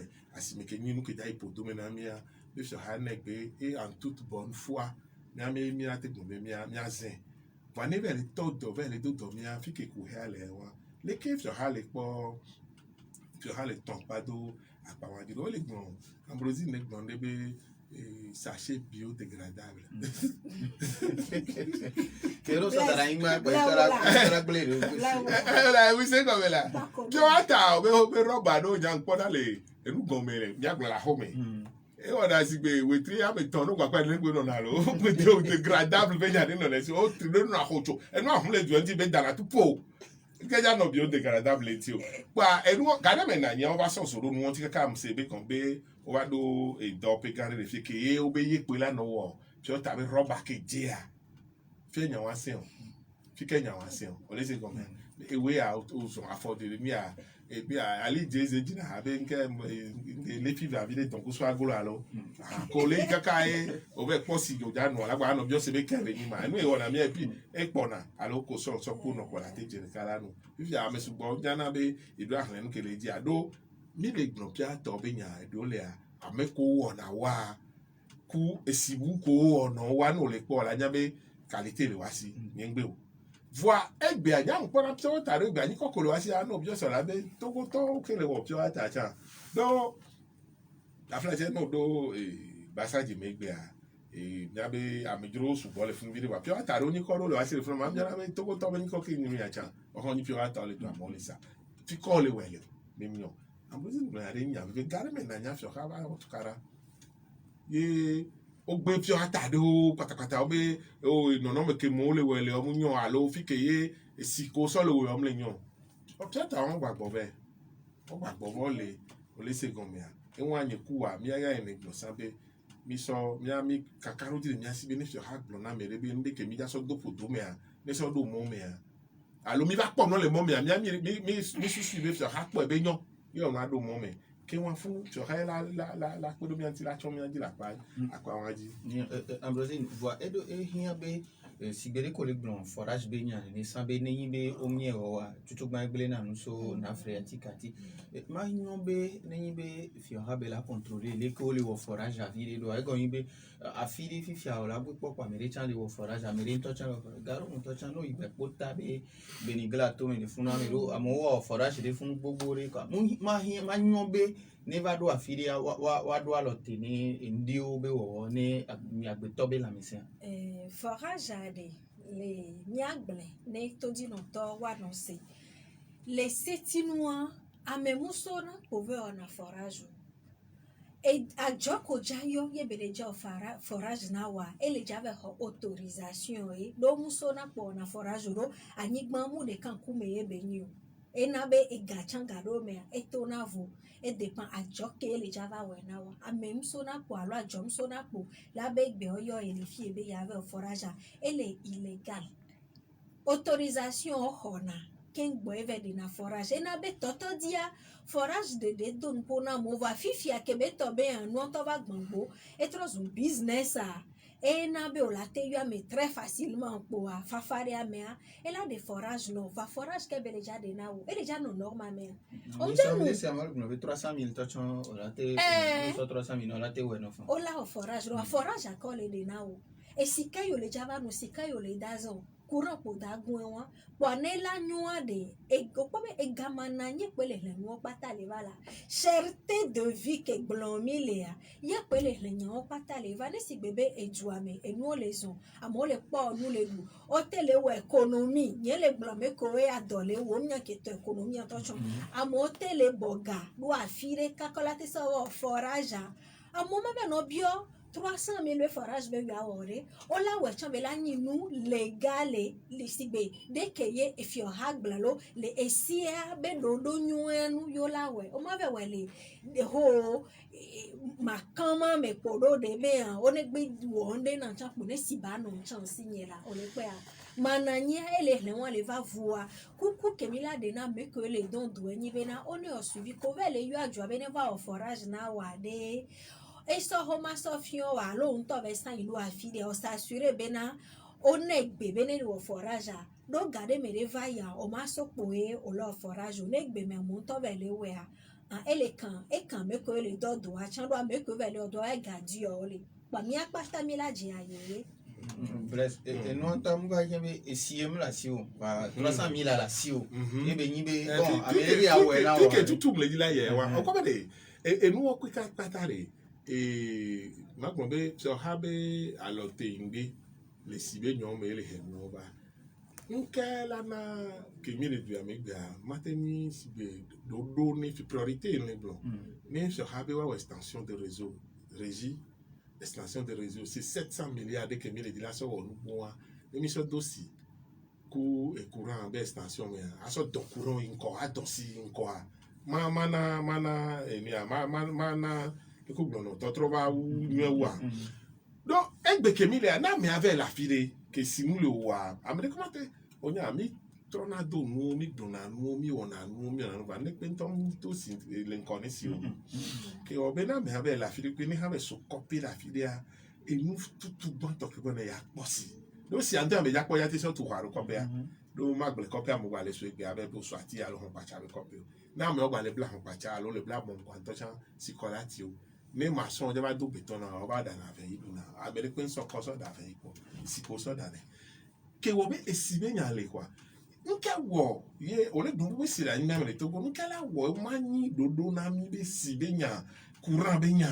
me ke ni nu ke ja ipoto me na mi a bi so ha na gbe et en toute bonne foi mi la te gbon mi a zen va ne vers le todo vers le do mi a fi ke ku he ale wa le ke so ha le po so ha le ton pa do apa wa di le gbon ambrosie ne gbon de be sachet biodégradable. Quiero soltar ahí más, pues para glero. La oui c'est comme là. Tu vois ta be roba no jang poda le enu gomere ya gla home. E wona si be we tri am ton no gba pa le gbe no na lo. Biodégradable be ya ni no le si o tri no na hocho. Enu ahun le ju nti be dara tu po. Keja no biodégradable ti o. Pa enu ga na me na nya o ba so soro nu won ti ka am se be kon be o wa do e do pe kan re fi ke e o be ye pe la no wo fi o ta be roba ke je a fi nya wa se o fi ke nya wa se o le se come e we a o so afford mi a e bi a ali je ze jina ha be nke le fi va vide donc so agolo alo ko le kaka e o be po si jo ja no la gba no bi o se be kere ni ma enu e wona mi e pi e pona alo ko so ku no ko la te je kala no fi a me su gbo jana be idu ahlen nu ke le ji ado mi le gbon pia to be nya edo le a ameko wona wa ku esibu ko wona wa no le po la nya be qualité le wa si ni ngbe o voi egbe anya mo pona pio ta re gbe ani kokolo wa si ano bi o so la be to go to ke le wo pio ata cha do la flaje no do basaji me gbe a nya be amejuro su bo le fun bi le wa pio ata ro ni ko ro le wa si le fun ma nya be to go to be ni ko ke ni mi acha o ho ni pio ata le do amole sa fi ko le wele mi mi o ambozi na re nya be gare me na nya fio ka ba o tukara ye o gbe pio ata do patakata o be o no no me ke mo le wele o mu yan alo fi ke ye esiko so le we o mle yan o tata won gbagbo be o gbagbo bo le o le se gan me a e won anye ku wa mi aya ene gbo sabe mi so mi ami kakaro di mi asi be ni fio ha gbo na me re be nde ke mi ja so do podo me a ne so do mo me a alo mi ba po no le mo me a mi susu be fio ha po e be yan yo ma do mo me ke won fun fio ha la podo mi anti la chon mi anti la pa akwa wan ji Ambrosie voit edo e hia be sibere ko le gbon forage be nya ni san be ni be o mi ero wa tutu gba gbele na nu so na freatikati ma nyon be ni be fio ha be la contrôler le ko le wo forage a vire do e go yin be a firi fi fia o la bu po pa mere chan le wo forage a mere to chan garo mo to chan no ibe pota be ni gla to me fun na me ro amo wo forage de fun gbogbo re ka ma nyon be ne va do afiri wa do alote ni ndi o be wo ni mi agbeto be la mission forage ade le miagble ne to di no to wa no se le setinois amemuso na pove ona forage e ajoko jayo ye bele ja forage na wa ele jave ho autorisation e do muso na po na forage ro anyigba mu de kan kume ye benyu e na be e gachanga do me e to na vo e dépend ajoke ele java we na wa amem so na po alo ajom so na po la be gbe oyo ele fi ebe ya ve forage ele illégal autorisation hona ken gbo eve de na forage e na be toto dia forage de don po na mo va fifia ke be to be an no to va gbangbo e tros un business e na be o la te yo me très facilement po a fafare a me a e la de forage no va forage ke be le ja de na o e le ja no normal me on ja no se amal no be 300,000 to chon o la te no 300,000 no la te we no fa o la o forage no forage a ko le de na o e sika yo le java no sika yo le dazo courant po da gun won po ne la nyua de e go po be e gamana nye pele le no pata le vala cherté de vie ke gblonmi le ya ye pele le nyo pata le va ne si bebe e juame e no le son amo le po nu le du o tele wo economy nye le gblome ko e adole wo nya ke to economy to chon amo tele boga do afire kakola te so forage amo ma be no bio 300 000 le forage be ya ore o la we chan be la nyinu legale li sigbe de keye if your hagbalo le esia be do nyuenu yo la we o ma be we le de ho makama me podo de be an o ne gbe wo nde na chan po ne siba no chan sinyela o le pe a mananya ele le won le va voir kuku kemila de na me que les dons douani bena on est suivi ko vele yo adjo be ne va au forage na wa de e so homa so fion wa lo nto be san ilu afide o s'assurer bena on est bebe ne au forage a do gade me re va ya o ma so poe o lo forage o ne gbe me mo nto vele we a ele kan me que les dons do a chan do me que vele o do e gadi o le pa mi apata mi la ji aye Bref, et nous entendons qu'il y avait SIM la SIO, 300 000 à la SIO. Et bien, il y a bon, avec à ouais là. Tout me dit là hier. On comprend et nous on quitte pas tard et ma grande sur habe à l'otéingé les sibé nyom et les henova. Nkela na kemi le du amega mateni sibé dodo ni priorité les blancs. Mais sur habe wa extension de réseau régie extension de réseau, c'est 700 milliards de kemi le dit là sur nous pour émission dossier courant be extension mais à sorte de courant encore à dossier encore mana écoute non tu trouves où mieux donc egbe kemi le na me avec la file que si nous le wa amene comment on y a mis tornado no mi dona no mi ona no mi ona va ne pentom to si l'inconnexion que o bena me avec la file que ni have so copy la file et nous tout bon to que bon ya posi donc si ande me ya ko ya te so to haro copy do magle copy am wa le so egbe avec bo so ati ya lo hon pa cha be copy na me o gba le bla hon pa cha lo le bla bon kwa to chan si kolati o ne maçon de va do beton na o ba da na fe ibu na abere kun so ko so da fe ipo si ko so da ne ke wo be esibe nya le kwa nke wo ye o le dun we sira ni me le to ko nke la wo mani dodo na mi be sibe nya courant be nya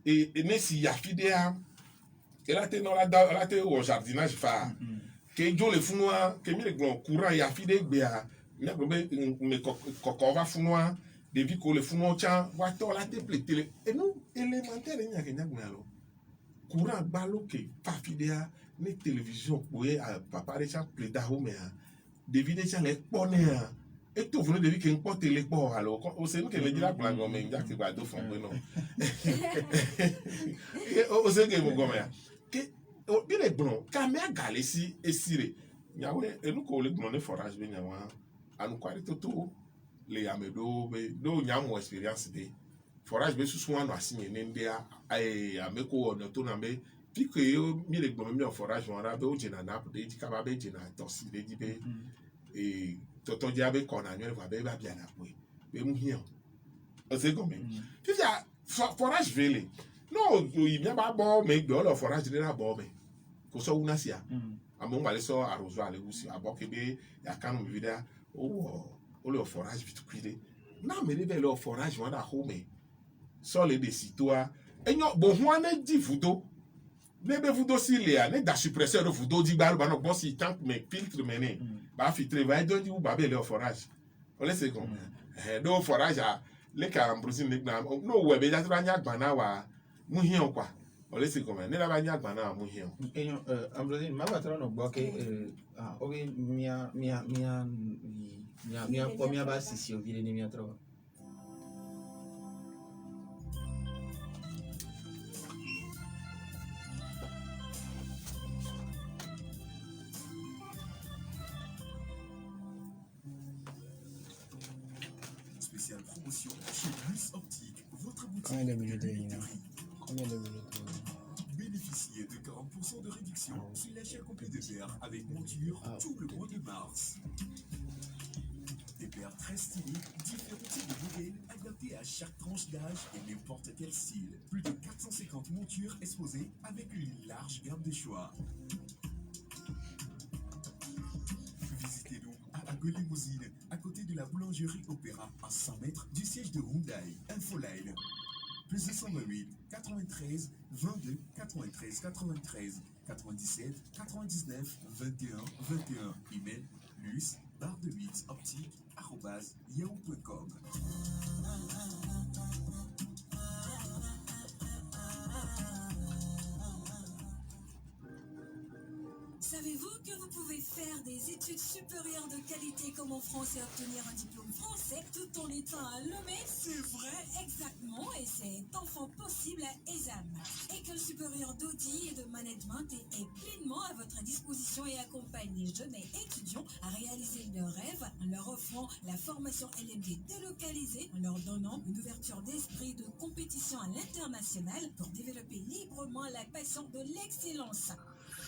et ne si ya fidea et là te no la te au jardinage fa ke jo le funwa ke mi le gbon courant ya fide gbe a mi agbo be me koko va funwa depuis que le funwa cha wa to la te plete et nous élémentaire nya ke nya gbo alo courant balo ke fa fidea ni télévision poye a papa de cha pleda ho me a David cha le pone a et tout venu depuis que un porte le po alors o se que le dira plan gomme nya ke ba do fon pe no o se que mo gomme a que o bi le bon ka me agale si esire nyawe enu ko le gbon ne forage be nyawa anu kwari toto le amedo be do nyamo experience de forage be susu anu asinye ne ndia ameko ono to na be pique yo mi le gbon mi o forage won be o jina na de ti ka ba be jina tosi de di be e toto ja be kona nyo va be ba bia na be mu hian o se gomme fifia forage vele no i mi ba bo me gbe o forage de na bo me ko so una sia amon wale so arroso ale usi aboke be ya kanu mi vida o le forage vite cuire na me le le forage won da ho me so le de sitoa enyo bo ho na di vudo ne be vudo si le a ne da suppresseur de vudo di ba no bon si tank me filtre mene ba filtre va don di ba be le forage o le se kon do forage a le ka ambrosi ne na no we be ja tra nya gba na wa mu hian kwa o le se kon ne la ba nya gba na mu hian enyo ambrosi ma ba tra no gbo ke o be mia ko mia ba si o vile ni mia tro Promotion chez Plus Optique, votre boutique. Combien de minutes de ligne? Combien de minutes? Bénéficiez de 40% de réduction sur l'achat complet de verres avec monture tout le mois de mars. Des paires très stylées, différents types de modèles adaptés à chaque tranche d'âge et n'importe quel style. Plus de 450 montures exposées avec une large gamme de choix. Visitez-nous à Ago Limousine, à côté de la boulangerie Opéra, à 100 mètres du siège de Hyundai. Infoline. Plus 228 93 22 93 93 97 99 21 21. Email plus_optique@yahoo.com. Savez-vous que vous pouvez faire des études supérieures de qualité comme en France et obtenir un diplôme français tout en étant à Lomé? C'est vrai, exactement, et c'est enfin possible à ESAM. École supérieure d'audit et de management est pleinement à votre disposition et accompagne les jeunes et étudiants à réaliser leurs rêves en leur offrant la formation LMD délocalisée, en leur donnant une ouverture d'esprit de compétition à l'international pour développer librement la passion de l'excellence.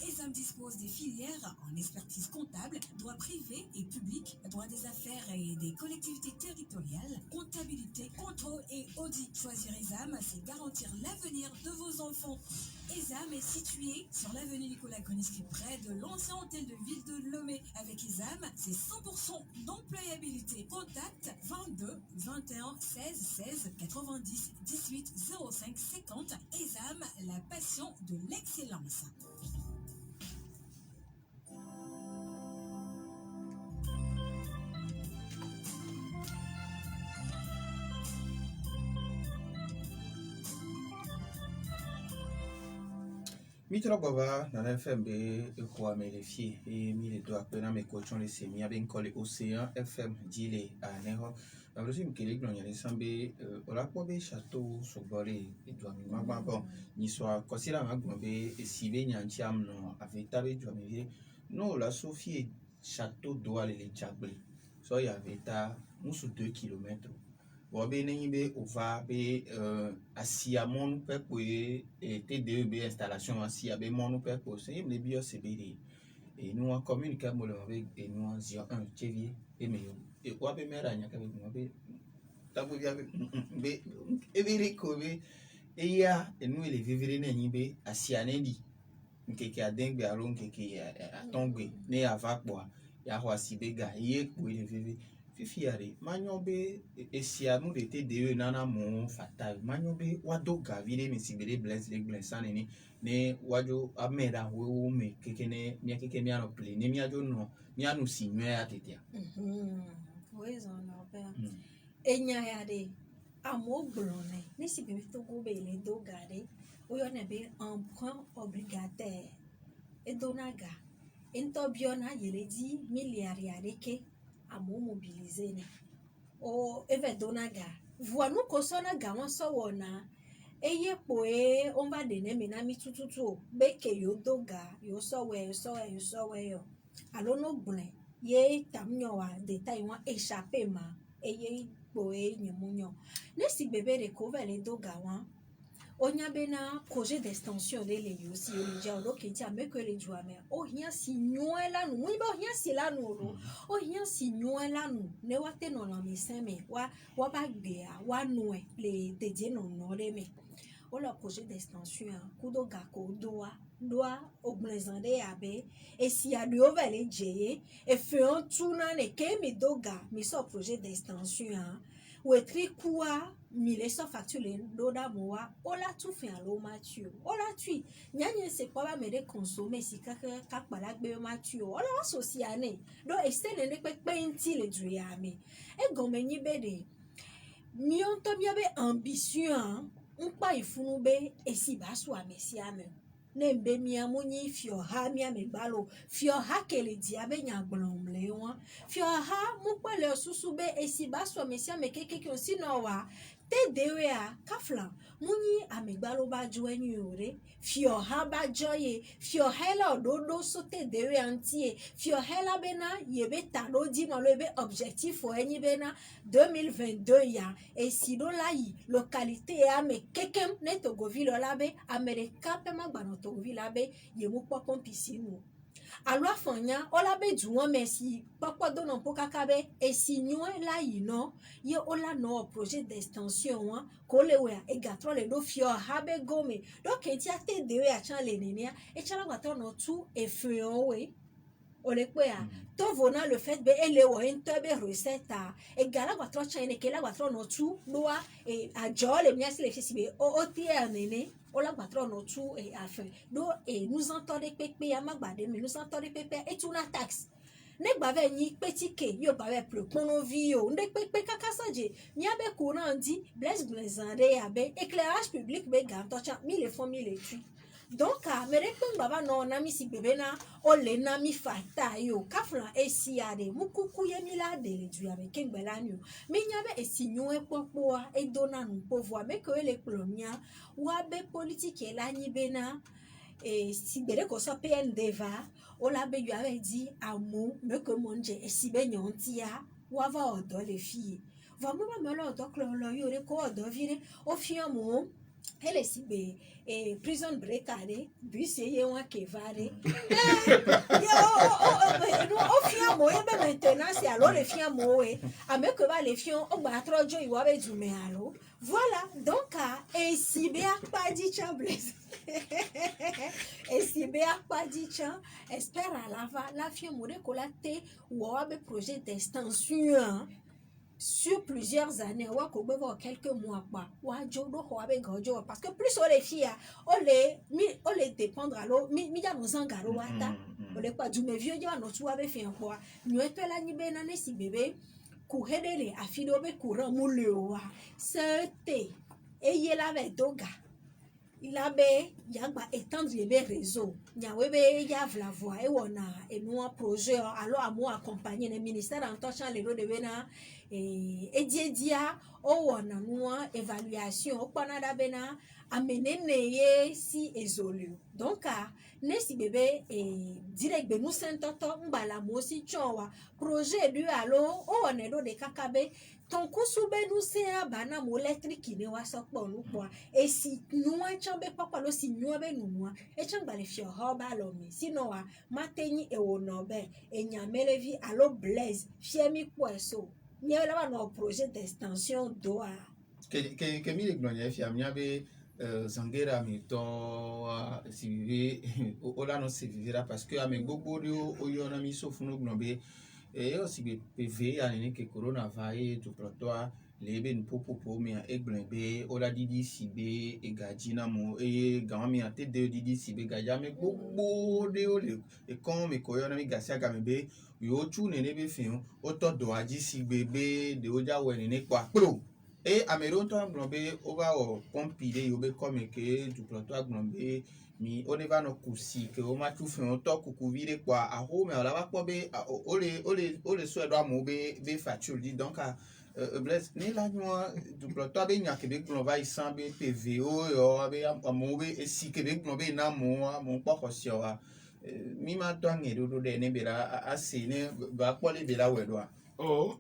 ESAM dispose des filières en expertise comptable, droit privé et public, droit des affaires et des collectivités territoriales, comptabilité, contrôle et audit. Choisir ESAM, c'est garantir l'avenir de vos enfants. ESAM est situé sur l'avenue Nicolas Gruniski, près de l'ancien hôtel de ville de Lomé. Avec ESAM, c'est 100% d'employabilité. Contact 22 21 16 16 90 18 05 50. ESAM, la passion de l'excellence. Mitro baba na FMB kwa melefie e mi le doa pena me coachon le semi avec colle océan FM dile a neho na rosi mkele gno nyale sambe ola ko be château so bole e doa mi magba bon ni so kosila magba be e sibe nyanchi amno aveta be doa mi no la Sophie château doa le chagble so ya veta musu 2 km. Bon, ben, on va assis à mon père pour TDEB installation assis à mon père pour c'est les bio CBD et nous en communiquer avec et nous en zio un chevier et mais et quoi ben mais rien qu'avec moi ben tabu bien ben et bien et ya et nous les vivre n'est be assis à nendi nkeke adengbe alon nkeke atongbe ne avakwa ya ho asibega ye pour les vivre fifiare manyobe esianu de TDE nana mon fatal manyobe wado gavire misibere bless le blessane ni ne wajo amera wo me kekene mia keke mia no play ne mia jo no mia no sinwe atetia oui on a peur enya ya de amo blone ne si be to go be le do gade o yo ne be emprunt obligataire et donaga into biona yele di milliardaire ke amo mobiliser ne o eve donaga voanu kosona gawan so wona eye poe on va donner mena mi tututu be ke yo doga yo so we yo alo no gbun ye tamnyo wa detail wa échappé ma eye poe nyemunyo ne si bebe de ko vele doga wa onya bena projet d'extension de le yo si le ja lo ke tia me que le joa me o hia si nyoela nu wi ba hia si la nu lo o hia si nyoela nu ne wa te no la mi se me wa ba gbe a wa nu e le de no no le me o la projet d'extension kudo ga ko doa oblezande abe e si a do vele je e fe on tuna ne ke mi doga mi so projet d'extension ou etri kwa mille so facture doda moa ola tu fin alo matio ola tu nyanye se kwa ba me de consommer si kaka kakpala gbe matio ola sociane do estene ne pe nti le driame e gomenyi be de mi on to bia be ambition npa ifunu be esi ba so amesi ame ne mbe mi amunyi fio ha mi ame balo fio ha kele diabe nyagbon le won fio ha mu pele susu be esi ba so amesi ame kekeke o si no wa te dewe a kafla munyi amegbalo ba jo enyu ore fio ha ba joye fio hela ododo so te dewe antie fio hela bena yebe talo di no lebe objectif o enyi bena 2022 ya e sido la yi localité a me kekem ne togovilo labe america pe magbano togovilo labe yemu popon pisinu alo afanya olabe juwon merci papa dono pokakabe e signue la ino ye ola no projet d'extension wa ko lewe e gatro le do fio habe gome do kenti ate dewe a chan le nenia e chala gatro no tu e feo we ole pe a to vona le fait be ele wo entebe recette e gala gatro chan ne ke la gatro no tu loa e a jole mi asile fisibe o tie nene ola gbatro no tu e afin do e nous entendez pepe ya magbade mi nous entendez pepe et una taxe ne gbave ni petike yo gbave plus kono vi yo nde pepe kaka saje ni abe courant di bless blessande abe éclairage public be ganto cha 1000 francs 1000 études donc mere kpe baba no na mi si bebe na o le na mi fata yo kafla esi ade mukuku ye mi la de du avec ngbela ni mi nya be esi nyu e popo a e dona nu povo me ko ele plomia wa be politique la ni bena et si bere ko so PND va o la be yo avait dit amour me que mon je esi be nyontia wa va odo les filles va mo ma lo odo klo lo yo re ko odo vire o fi amour elle est si bé et prison break allé bus et on qui va aller au fia moi maintenant c'est alors les fiens moi à me que va les fiens au bas trop jo il va du mais alors voilà donc et si bien pas dit chambles et si bien pas dit cham espère à la fien moi collaté ou a un projet d'extension sur plusieurs années ou à quelques mois quoi ou à jodo ou avec gojo parce que plus on les filles on les dépendre alors mi ya nous engaro wata on les pas du me vieux ya no tu avec fait quoi nous est là ni ben na si bébé ku hedele afido be courant mulewa c'était et il avait doga il avait yagba étendre les réseaux nyawebe ya vla voix et on a et nous un projet alors à moi accompagner le ministère en touchant les lots de bena et dia o on a nous évaluation au Canada bena amener neye si ezolu donc nesi bébé et direct be nous sentoto mbala mo si chonwa projet du allo o on est do de kakabe ton kusube nous c'est bana mo électrique ne wa sokpo nu kwa et si nous a chambe papa lo si nous be nous e chamba le fio hoba lo mi sino wa mateni e wono be e nyamele vi allo blaze fiemi poiso ni la no projet d'extension doa que mi le glonia fiamia be zangera mi to si vive o la no se vivera parce que ame gbogbo o yo na mi so funu gnobe e o si be PV ani ke corona va e to protoa lebe npopopo mi egblebe o la didi si be e gajina mo e gan mi ate de didi si be gaja me gbogbo de o le e kon mi ko yo na mi gasia ga me be yo tu ne be fin o to do aji si bebe de o ja we ne kwa pro et améron to glombe over o pompide yo be comme que du plateau glombe mi on va no kusi que o ma tu fin o to kuku vire kwa a ho me la va ko be o le so do amu be facture dit donc bless ni la moi du plateau be nya que be glomba isan be PVO yo be amu be e si que be glombe na mo pa ko si o mi ma to ngero de ne be la asine ba ko le be la we do oh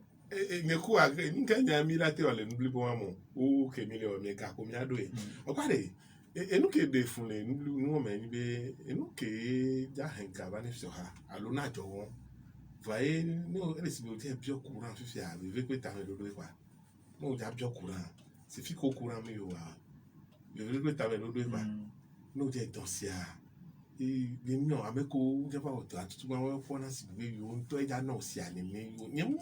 ngeku agre nkanya mira te ole nbli bo amo o ke mi le o me ka ko mi ado e o pare enu ke de fun le nbli nu me ni be enu ke ja hen ka ba ni so ha alo na jo won voyez no ele si be bio courant fi a ve pe ta me do do kwa no ja bio courant c'est fi ko courant mi yo wa ve pe ta me do do kwa no je dosia e nyo ameko je pa o ta tu ma wo fo na si be yo to e ja no si ani mi nyem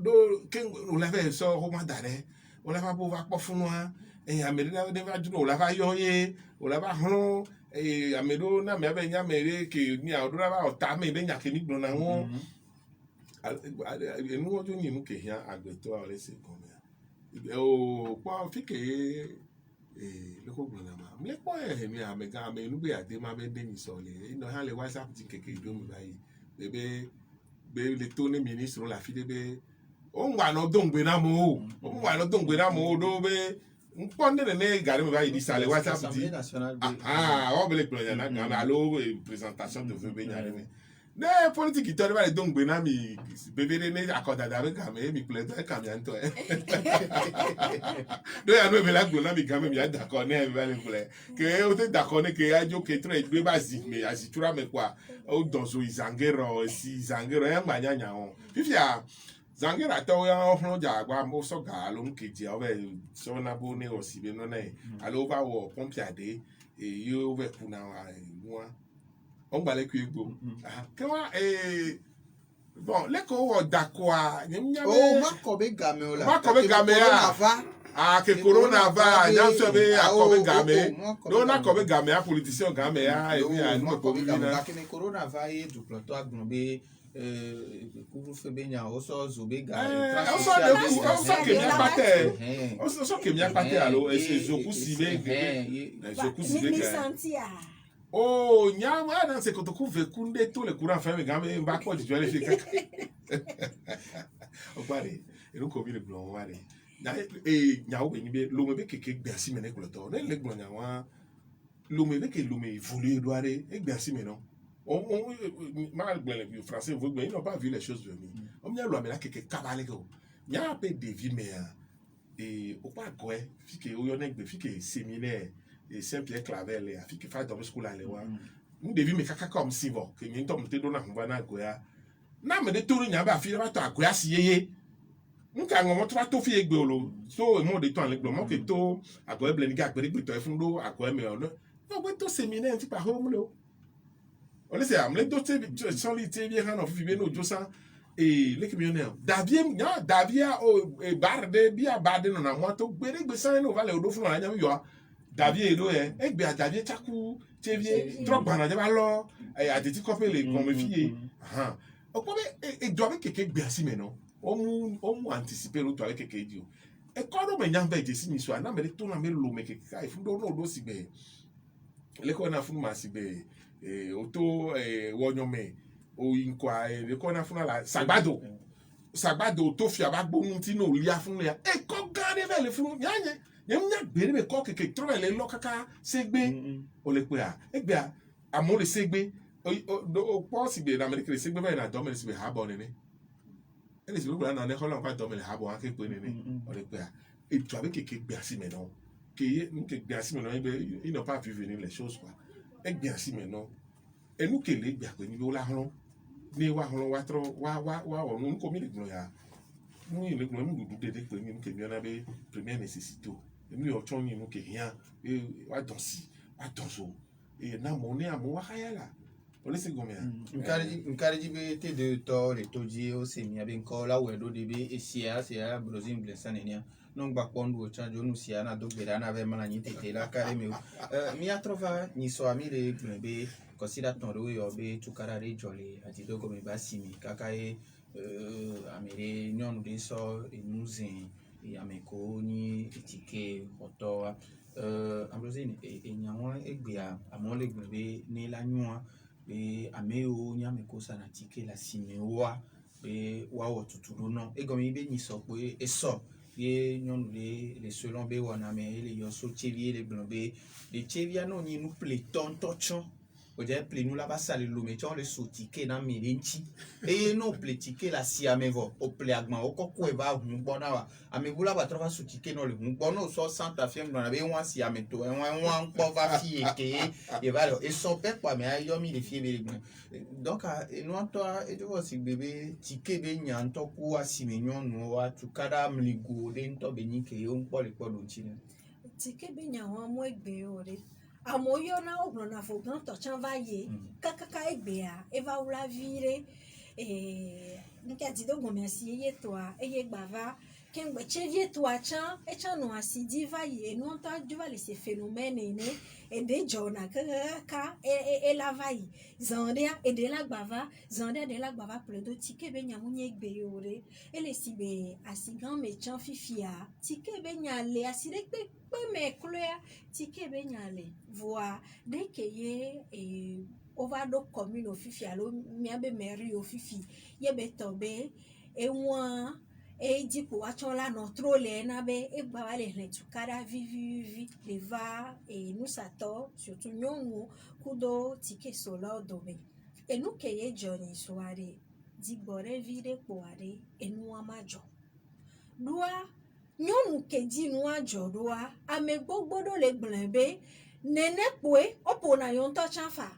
do ken o la ve so o ma dare o la va po va po fun wa e amerina de va ju o la va yo ye o la va hon e amedo na me be nya mere ke ni a do la va o ta me be nya ke ni gbo na won enu o jo ni mu ke hia agbeto a le se kon me o po fi ke le ko gbo na ma me po e mi a me ga me nu be ade ma be de ni so le no ha le WhatsApp ti keke do mi bayi be le to ni ministre la fi de be o ngwa no dongbe na mo do be nponde ne gare me bayi di sale WhatsApp di o be le plan na ga alo présentation de vœux be nyare me ne politique to ba le dongbe na mi bebe ne akoda da be ga me mi plan to e ka mi anto e do ya no be la gbo na mi ga me mi d'accord ne be le plan que o te d'accord ne que ajo que tre gbe basique mais asitura me kwa o donzo izangero e manya nya on fifia zangera to ya ohun ja gba mo so ga lo nkeji o be so na bo ne o si be no na alo ba wo pompiade e yo be kuna wa on gba le ku egbo ke wa bon le ko wo dakwa nyamnya o ma ko be game o la que corona va nya so be akobe game do na ko be game a politicien game a e mi a no ko be game que corona va e du plateau glombe couvre-feu benya oso zobega oso kemia pate alo ezoku sibe ezoku sibe oh nyama na se kotoku vekunde to le courant fait gambe mba ko di jole fi kaka o pare e ko bi le blon ware na nyawo be ni be lo me be keke gbe asi me ne ko to ne le gbon nyawa lo me be ke lo me évoluer doare e gbe asi me no mal le français vous ils n'ont pas vu les choses venir on m'a lo me la keke kabale ko nya pe David mais et au pas quoi fike o yo ne gbe fike séminaire et Saint-Pierre Clavel et afiki fa dans school ale wa nous devons me kaka comme si bon que ni tom te do na ngwa na goya na me de toru nya ba fi ba to agoya si yeye nka ngo mo to fi egbe olo so mo de to an le gbo mo ke to agoya ble ni ga pere gbe to e fun do agoya me ono no gbe to séminaire ti pa home lo on le sait amle do te so li te bien no fi be no josa et les camionneurs Davia o barde bia barde no na mo to gbe san no vale odo fun na nya yo Davie edo egbe Davie chaku chevie trop bana de balo ateti kopele comme fille opo be do avec keke gbe asi me no o mu anticiper lo to avec keke dio e ko do me nyamba je si mi so na me to na me lo me keke kai fu do no do si be le ko na fu ma si be o to wonyo me o inkwa le ko na fu na la sagbado to fi abagbo nu ti no lia fun le e ko gade be le fu nyanye yemnya gbere be ko keke tro le lo kaka segbe o le pe a egbe a amo le segbe o po si be na America le segbe be na do me si be ha bo nene ele si be na ne ko lo pa do me le ha bo ake pe nene o le pe a et tu avec keke gbe asi me no ke nke gbe asi me no be il n'a pas vu venir les choses quoi egbe asi me no enu ke le gbe pe ni o la hon ni wa hon wa tro wa o nu ko mi le gbo ya mu ile gbo mu dudu dede pe ni ke mi na be première nécessité mi o chon ni ke hian wa donso e na mo ni amo wa hayala o le se go me nkari be te de to le toji o se mi abe ko la we do de be esia se a brozin blessa nenia non gba pondu o chanjo nu sia na do gbera na be mana ni tete la kare mi mi a trova ni so ami le be consider ton ro yo be tukara re jole ati do go me ba simi kaka amere nyon de so enuzin e ameko ni etike oto ambrosine e nyawa egbia amole gbe ni la nwa be ameo ni ameko sana tike la simewa be wa otuturo no e gomi be ni so pe e so ye nyon le selon be wana me le yo so chevie le blon be le chevia no ni nous pleton tochon o je ple nous la basa le lo meton le sotike na mirenchi e no pletike la si amevo o ple agma o kokko e ba hun bona wa amebula ba trova sotike no le hun bona so santa fiem na be wan si ameto wan po va fi eke e va e so pe kwa me ayo mi le fie be donc no to e do si bebe tike be nyan to ku asimenyon no wa tukada mligo de nto be ni ke o npo le podo chine tike be nyan wa mo egbe ore amoyo na ogro na fogan to chan va ye kakaka egbe a eva ula vire nka ti do gomi asi ye to a eye gbava kengbe chevie to a chan e chan no asi diva ye no ta diva le se phénomène ne e de jona kaka e la vai zandia e de la gbava zandia de la gbava ple do tike be nyamu nye egbe yore e le si be asi grand me chan fifia tike be nyale asi de pe me cloya tike be nyale voa de ke ye over do commune ofifi alo miabe mairie ofifi ye be tobe e won e dipo wa chola no trole na be e gba wale le tukara vivi le va e nous sato surtout nyonu kudo tike solo dobe e nu ke ye joni soare digbore vire poare e nu amajo dua nyonu ke di nu ajo dua ame gbogbodo le gblebe nene poe opo na yon to chafa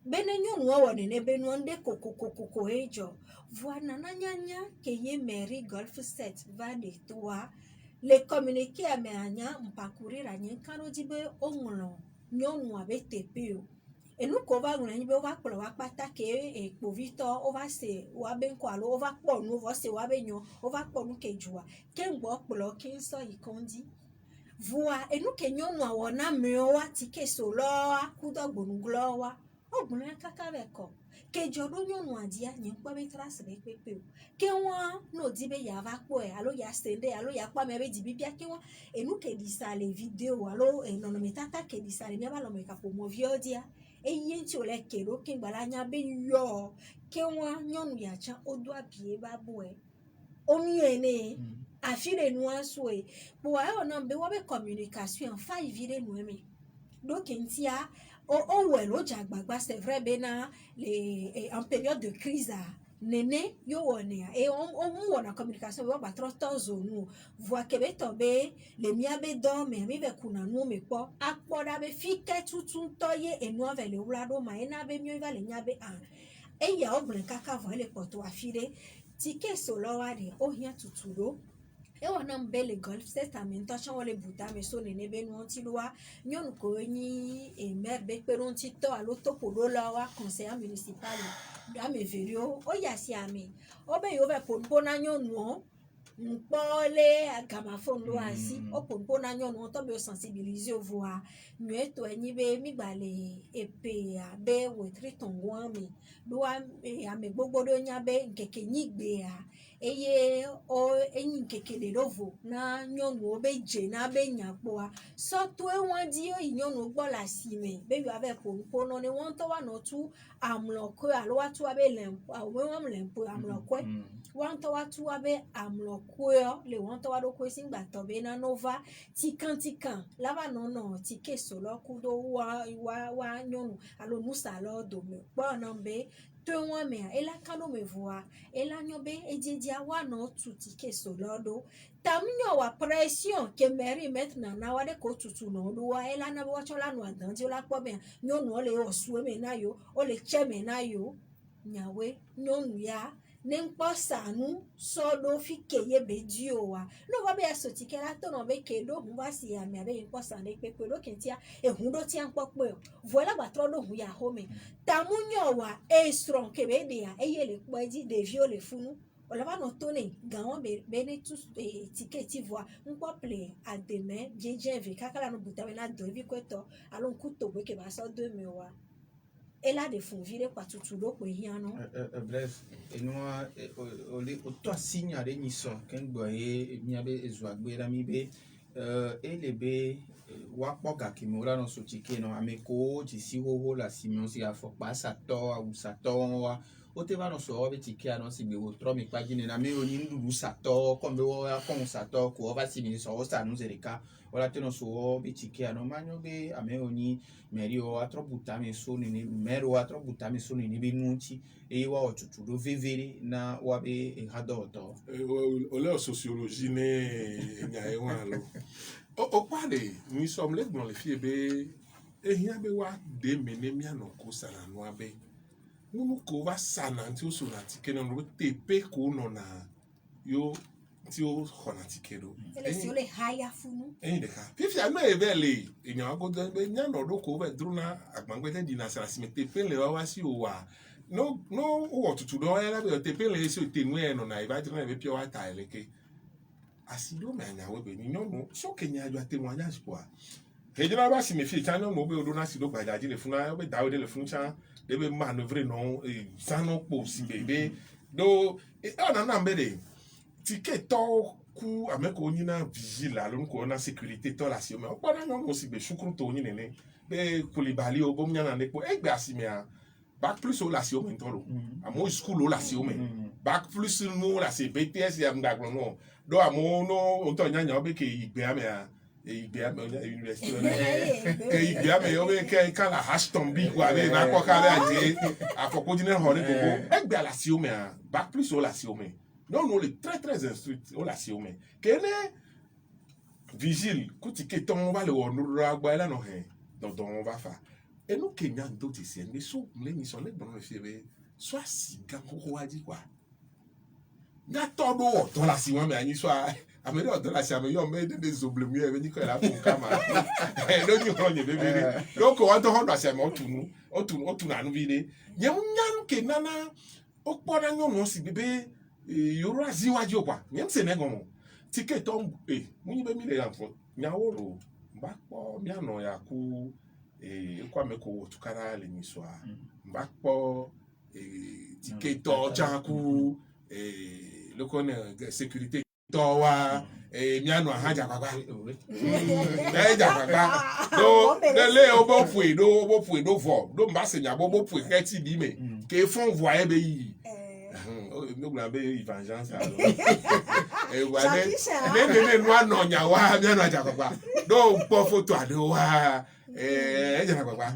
bene nyonu wo nene benu nde kokokoko ejo voilà nanya ke ye mairie golf set va de toi les communiquer à meanya mpakuri ranye kano dibe onlo nyonu abe tepeo et nous ko va ngona nibe wa kplo wa pata ke e povito o va se wa ben ko alo o va po nu vo se wa benyo o va po nu ke jua ke ngbo kplo ke so ikondi voa et nous ke nyonu awona mewa tike solo akudo gbonuglo wa ogbon kaka beko ke jodo nyɔnu adia nye kpɔ be trace be kpekpe o ke wɔn no di be yava kpɔe alo ya sende alo ya kpɔ ame be di bibia ke wɔn enu ke di sa le video alo nɔnɔmetata ke di sa le miaba lɔme kaƒomɔviwo dia eye ŋuti wòle ke ɖo ke gbala nya be yɔ ke wɔn nyɔnu ya tsã wodo abie ba boe omie ne afi le nua soe kpoa ewɔ nam be wɔbe communication fa yi vi ɖe nua me ɖo ke ŋutia owɔe lo dze agbagba c'est vrai bena le en période de crise nene yo wɔnea e wɔn wɔna communication be wɔgba trɔ tɔ zonu voa ke be tɔ be le mía be dɔ me mi be kuna nu me kpɔ akpɔ ɖa be fi ke tutu ŋutɔ ye enua ve le wla ɖo ma ena be mi va le nya be eya wo gblẽ kaka vɔ ele kpɔtɔ afi ɖe tike solɔ wa ɖe wohiã tutu ɖo ewɔ nam be le Golf Testament tsã wole buta me so nene be nu ŋuti ɖoa nyɔnu ko nyi maire be kpeɖeŋutitɔ alo toƒoɖola wa conseiller municipal ame eveliwo woyi asi ame wobe yewo va ƒonuƒo na nyɔnuwo ŋkpɔ le gamafone ɖo asi wo ƒonuƒo na nyɔnuwo tɔ be wo sensibiliser wo voa nyuietɔe nyi be mi gba le epe abe wetri tɔ̃gɔa me ɖoa ame gbogbo ɖewo nya be ŋkeke nyigbea eye enyi ŋkeke ɖe ɖo vo na nyɔnuwo be dze na be nyakpɔa sɔtoe wɔn di yi nyɔnuwo gbɔ le asime be yewoa va ƒonuƒo nɔ ne wɔn ŋutɔ woanɔ tu amlɔkoe alo woatu abe lɛmpo amlɔkoe wɔn ŋutɔ woatu abe amlɔkoe le wɔn ŋutɔ woaɖokui si ŋgbatɔ be na nova tikan la va nɔnɔ tike solɔ kudo wa nyɔnu alo nusalɔ dome kpɔ nam be to wɔn mea ela kan ɖo me voa ela nyɔ be edzedzia woanɔ tu tike solɔ ɖo tam nyɔ wa pression ke mairie mettre nana wa ɖe ko tutu nɔ ɖoa ela na be woatsɔ la nɔ adãdzi la kpɔ be nyɔnuwo le wɔ sue me na yo wole tse me na yo nyawoe nyɔnu ya ne ŋkpɔ sanu sɔ ɖo fi ke ye be di o wa ne wa be aso tike la tɔnɔ be ke ɖo hu va si amea be ŋkpɔ san ɖe kpekpe ɖo ke tia ehu ɖo tia ŋkpɔ kpe o vɔ la gba trɔ ɖo hu ya xɔme tamu nyɔ wa esrɔ̃ ke be ɖea eye le kpɔ edzi ɖeviwo le funu wòle va nɔ to ne gãwo be ne tu tike ti voa ŋkpɔ ple ademe dzedze ve kaka la no buta be na dɔ evi kɔetɔ alo ŋku togbe ke ba sɔ do eme wa ela de fun vi ɖe kpa tutu ɖo kpe hiã no. Bref, enua wotɔ asi nya ɖe nyi sɔ ke ŋgbɔ ye miabe ezuagbe la mi be ele be woakpɔ gakeme wo la nɔ so tike nɔ ame kowo dzisi xoxo le asime si afɔkpa satɔ awusatɔ wa wote va nɔ sɔ be tikea nɔ si gbe wotrɔ mi kpadzi nena ame yiwo nyi nuɖuɖu satɔ kɔm be woakɔ ŋu satɔ ko wova si mi sɔ wo sa nu zi ɖeka wola te nɔ so wɔ be tikea nɔ manyo be ame yiwo nyi mairie wo atrɔ bu tame so nene maire wo atrɔ bu tame so nene be nu ŋuti eye woawɔ tutu ɖo veve ɖe na woabe ehadɔwɔtɔ. Ole sociologie ne nya ye wa lo o kwa de mi som le gbɔn le fie be ehia be wa de me ne mianɔ ko sana noa be nunu ko va sana nti o so na tike nɔ no tepe ko nɔ na yo ti o xɔ na tike ɖo. ele si wole haya funu. Eyin ɖeka fifia no eve le enyawo godo be mianɔ ɖo ko va dro na agbagbete di na asime tepe le wa si o wa no wɔ tutu ɖɔ ya la be tepe le si o te nu ya nɔ na eva dro na be pia wa ta eleke asi ɖo me anyawo be nyɔnu so ke nya adzɔ ate mu anya zikpoa hedzra ba si me fie tsã nyɔnu be o ɖo na si ɖo gbadzadzi le funa be dawo ɖe le funu tsã de be manœuvre nɔ zãnɔ kpo si be do ɔnana be de tike tɔwo ku ame ko nyina vigile alo ko na sécurité tɔ le asi me wokpɔ na nyɔnu si gbe sukuru to nyi nene be kulibali wo bo nyana ne kpo egbe asimea bac plus wo le asi me ŋutɔ ɖo amewo school wo le asi me bac plus nu le asi BTS ya ŋgagblɔ no do amewo no ŋutɔ nyanya be ke igbea mea igbea me université ke igbea me yo be ke kala Ashton bi kwa be na kɔ ka be adi afɔkpodzi ne xɔ ne gbogbo egbe le asi mea bac plus wo le asi me nyɔnuwo le très instruite wo le asi me ke ne vigile kutike tɔn va le wɔ nuɖuɖu agba la nɔ hɛ dɔdɔ wɔn va fa enu ke nya ŋdɔ ti se ne so le nyisɔ ne gbɔnɔ le fie be so asi gã xoxo wa dzi kwa nyatɔ ɖo wɔtɔ le asi wɔn me anyi so ame ɖe wɔtɔ le asi ame yɔ me de zoblemu yɛ be nyikɔ yɛ la fɔ kama ɖo nyi xɔ nye bebe ɖe ɖo ko wɔtɔ hɔn do asi ame wotu na nu vi ɖe nye nya ke nana wokpɔ na nyɔnuwo si be yoro azi wa dzi o kwa nye se ne gɔmɔ tike tɔ munyi be mi le yanfɔ nyawo lo mba kpɔ mianɔ ya ku ekɔ ame ko wɔ tukara le nyisɔa mba kpɔ ticket to chanku le connaît sécurité to wa miano haja baba haja baba do le obo fui do vo do mbase nya bo fui keti bi me ke fon voyer be yi no gba be vengeance alors wa ne no no nya wa miano haja baba do po photo ado wa haja baba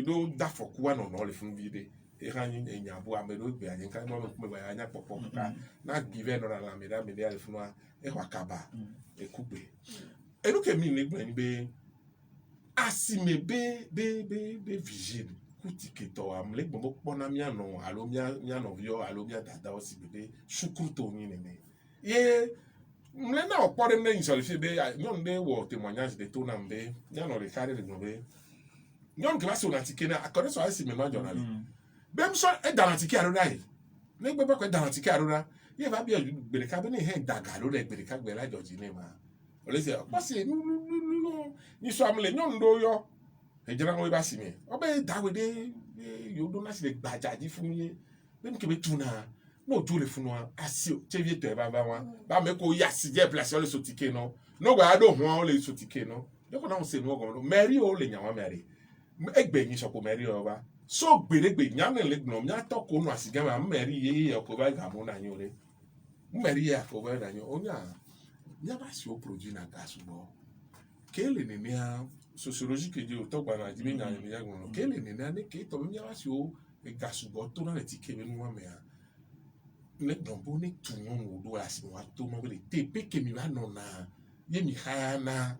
do da fokuwa no le fun bi de Irani Nyabo Amedo Bian, kind of Mayana Popo, not given or Alameda, Media Funua, Ewakaba, a coupe. And look at me, Nigben, Asime be vigile, Kutiketo, am like Bonamiano, Alomia, Yanovio, Alomia, that was be Shukuto Nine. Ye, Mlena or Potter names or if you be, young day or témoignage de Tonambe, Yano de Carre de Nove. Young Glasso Natikena, according to I see my journal. Bem so e danatiki arora yi ne gbe be ko danatiki arora ye ba bia gbere ka be ne he dagalo le gbere ka gbere ajoji ne ma o le se o se ni so amle nyon do yo e jira ngo ba si mi o be dawe de yo do na si le gbajaji fun ye be nke be tuna no jo le funu asi che vie to e ba wa me ko ya si je place o le sotike no gba do ho o le sotike no de ko na o se no go meri o le nyawa meri egbe yin so ko meri o ba so gberegbe nyane le gno nya to ko no asiga ma meri ye ko ba ga mo na nyore meri ya ko ba na nyo onya nya ba si o produit na gas bo kele ne nia sociologique di o to gba na di mi nya ne ya gno kele ne na ne ke to nya ba si o gas bo to na le ti ke be no me a le gno bo ne tu no no do asi wa to mo le te pe ke mi ba no na ye mi ha na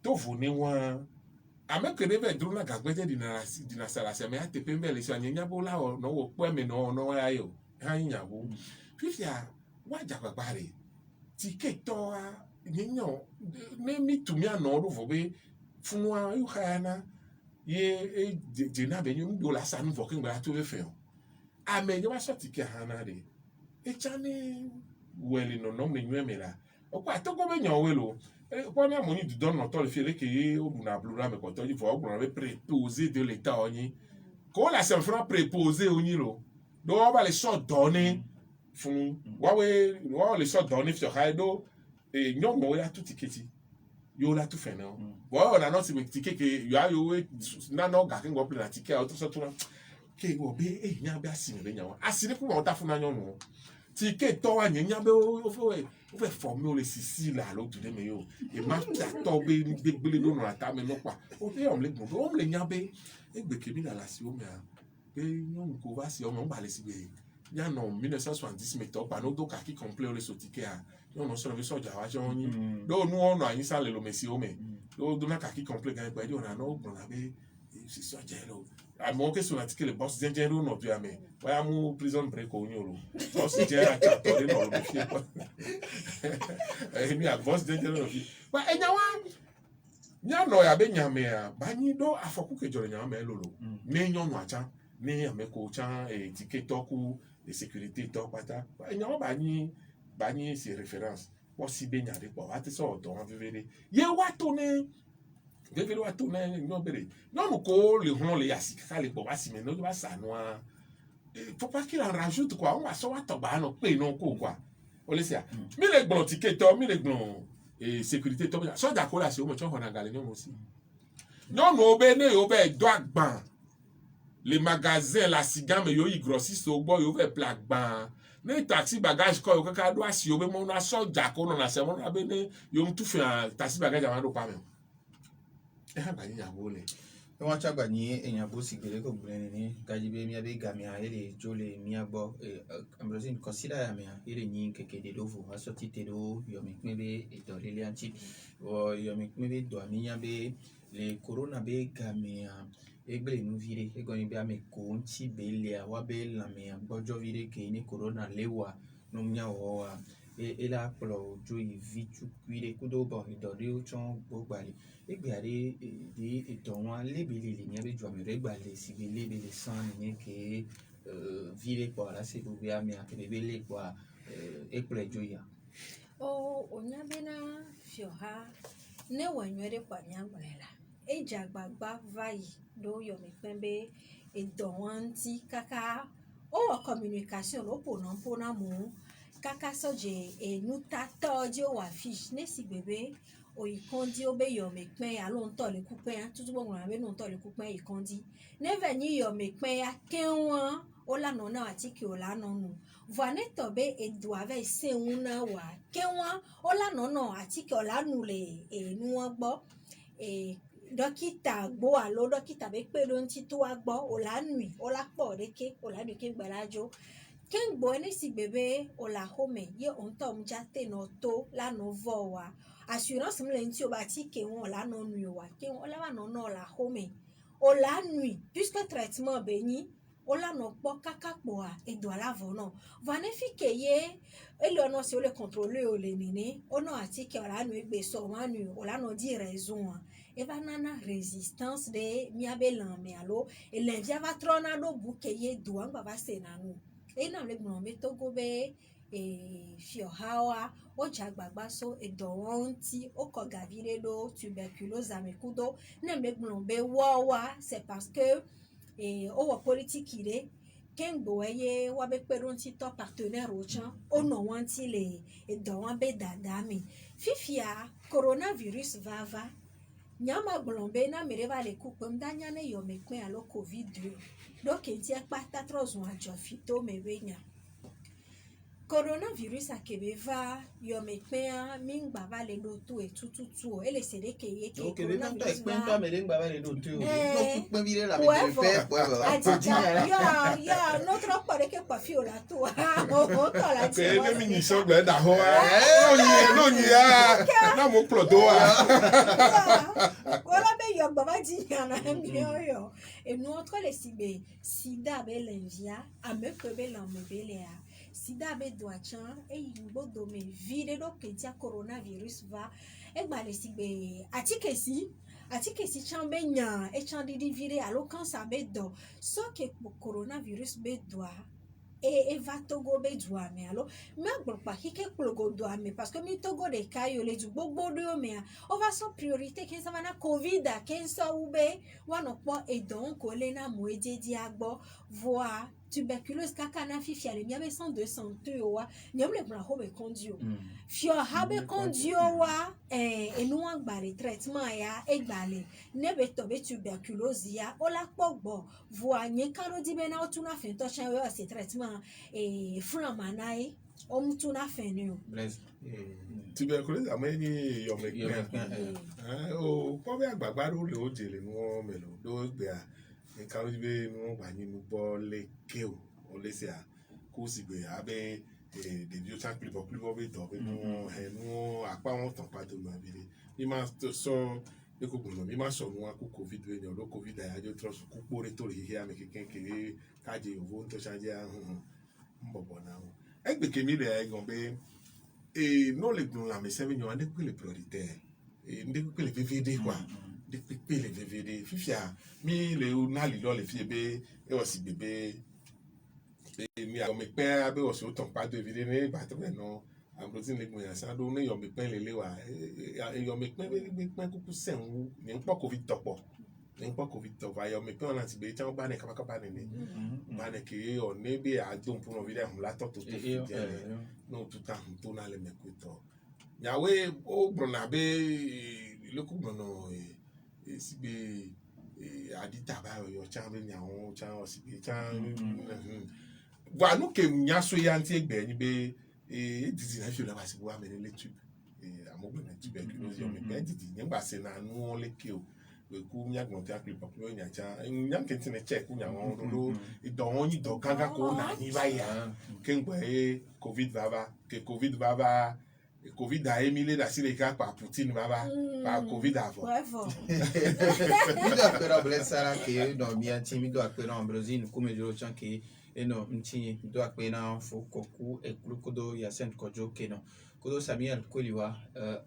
to vo ne wa ame que deve druna gagbeje dina sala se me ate pembe le so anyanya bola o no wo po me no ayo hanya wo fifia wa jagbare ticket to a nyenyo ne mi tumi ano ro fo be funu a yu khana ye de na be nyum do la sanu fo kin gba to be fe o ame yo wa so ticket hana de e chane weli no me nywemela o kwa to go be nyon welo Pone a moni du don no to le fele ke o bu na blura me ko to ji fo o gbon be préposé de l'état oni ko la se fra préposé oni lo do ba le so donné fun wa le so donné fi ha do e nyon mo ya tout tiketi yo la tout fait non wa na no si me ticket ke yo ayo we na no ga kin go play na ticket o to so to ke wo be e nya be asime be nya wa asire ku mo ta fun na nyon no ticket to wa nya be o fait former les six là l'autre de me yo et ma ta tomber gbele do no ata me no pa o te on le gbo o le nya be e gbe ke bi na la si o me a pe yon ko va si o mo ba le si be ya no 1970 me to pa no do ka ki complet o le sotike a yon no so le so ja wa jo yin do nu ono ayin sa le lo me si o me do na ka ki complet gan pa di ona no gbo na be si so je lo a mo ke so na tike le boss denjero no do ame wa mu prison break o yin o boss je a cha to le no lo fi mi a boss denjero no fi wa enya wa nya no ya be nya me a ba ni do afoku ke joro nya me lo me nyon no acha ni ame ko cha ticket to ku de sécurité to pata enya wa ba ni c'est référence wo si be nya de po wa ti so do wa vivere ye wa to ne Develo a tourné non bere. Non ko le hon le yasi ka le po ba si me no ba sa no a. Faut pas qu'il en rajoute quoi. On va so wa to ba no pe no ko quoi. O le sia. Mi le gbon ticket to, mi le gbon sécurité to. So da ko la si o mo cho hona gale no mo si. Non no be ne o be do agban. Les magasins la sigan me yo yi grossiste o gbo yo be plaque ban. Ne taxi bagage ko yo ka do asi o be mo na so ja ko no na se mo na be ne yo mtu fi taxi bagage a do pa me. Wa chagba ni enyabo sigere ko gbere ni gajibe mi abe gamia ele jole mi agbo ambrosine consider ya mi ele ni keke de dovo asoti te do yomi mebe eto lele anti o yomi mebe do mi abe le corona be gamia egbere nu vire egoni be ame ko nti be le wa be la mi agbojo vire ke ni corona lewa no nya o wa e la plo jo yi vitu kwire kudo bo idori o chon gbogbali egbeare de etonwa lebele ni abe jo mi regbale si be lebele san ni ke vire kwa la se bu ya mi akebele kwa ekple jo ya o onyabena fioha ne wanywere kwa nyangwela ejagbagba vai do yomekpembe edowanti kaka o communication o pona mu kaka soje enuta toje o wa fish nesi bebe o ikondi o be yomekpen alo nto le kupen tutu bo nwa be no nto le kupen ikondi neve ni yomekpen akenwan o la no na atiki o la no nu voane tobe edu ave se una wa kenwan o la no no atiki o la nu le enu gbo dókítà gbó àlọ́ dókítà bẹ́ẹ̀ pé ló ń ti tó wá gbọ́ ọ̀lànùí ọ̀làpọ̀ réké ọ̀lànùí ké gbàlájọ́ ké ń gbọ́ ẹni sì bèbè ọ̀làhómẹ̀ yé òun tọ̀ ń já tẹ̀nà tó lánàá vọ̀ wá assurance mi lè ní tí o bá ti ké wọn ọ̀lànà nùí wá ké wọn ọ̀làwànà náà ọ̀làhómẹ̀ ọ̀lànùí puisque traitement bẹ̀yìn ọ̀lànà pọ̀ kákàpọ̀ à èdò àlàvọ̀ náà vanefike yé ele ọ̀nà sí o lè contrôler o lè nìní ọ̀nà àti ké ọ̀lànùí gbé sọ ọ̀lànà dí raison à eva nana resistance de miabe lame alo elevia va trona do buke ye duan baba senanu e na le gbon me togo be fiohawa o jagbagba so edowonti o ko gavire do tuberculose amekudo na me gbon be wowa c'est parce que o wa politique ire kengbo eye wa be peronti to partenaire o chan o no wanti le edowan be dadami fifia coronavirus va nyama glombe na mereva le kupem danya ne yo mekpe alo covid-2 donc enti ekpata trozun ajo fito mewenya coronavirus akebeva yo mekpe mingba va le do to etututu ele sede ke ye ke coronavirus va mere ngba va le do to Eh, no vire la ouais, faire ya notre pare ke pa fi ola to o to la ti Ke ne mi ni so gbe da ho no ni ya na mo plodo wa. wala be yo baba di yana mi yo et nous entre les sibe sida be lenvia a me pebe la me belea sida be doachan e yimbo do me vide do ke dia coronavirus va e gba le sibe atike si chambe nya e chan di vire alo kan sa be do so ke coronavirus be doa e va togo be doa me alo me agbo pa kike plogo doa me parce que mi togo de kayo le du gbogbo do me o va so priorité ken sa na covid a ken so ube wa no po e don ko le na mo eje di agbo voa tuberculose kaka na fifi ale mi abe 200 wa nyam le bra ho be kondio fio ha be kondio wa enu an gba le traitement ya e gba le ne be to be tuberculose ya o la pogbo voa yen karo di be na o tun na fe to chan we o se traitement fran manai o mu tun na fe ni o Tuberculose ameni yo mekpe. O po be agbagba ro le o jele nu o melo do gbe a nkan ro be nu gba ni nu bo le ke o le se a ko si gbe abe de bio chan plus be do be nu apa won tan pa do ma bire mi ma so de ko gbon mi ma so nu aku covid we ni o covid ya jo trust ku pore to ri here me keken kere ka je owo to change a mbobo na o egbe ke mi le egon be non le gbon la me se mi yo ande pe le prioritaire ndé pé le VVD quoi ndé pé le VVD fifia mi le na li lo le fi be e o si bebe mi a me pe abe o so ton pa de VVD ni ba to no ambrosine le gbon ya sa do ne yo me pe le wa yo me pe kuku se wu ni npo covid topo ni npo covid topo yo me pe on láti be tan ba ne kaba kaba ni ba ne ke o ne be a do pour no video la to to no tout temps to na le me ko to yawe o brona be loku brono sibe adita ba yo chan be nyawo chan o sibe chan wa nu ke nyaso ya nti egbe ni be didi na fi la ba sibo wa me le tube amogbe na tube ki no yo me be didi nyangba se na nu le ke o we ku nya gbon ti akri pop yo nya cha nyam ke tin check ku nya won do idon yi do kanga ko na ni ba ya ke ngbe covid baba covid a émilé la sileka par Poutine baba par covid avant mi do akpera blessara ke do mi anti mi do akpera ambrosine come joro chan ke eno mti do akpena fo koku e kodo ya sent kojo keno kodo Samuel Kweliwa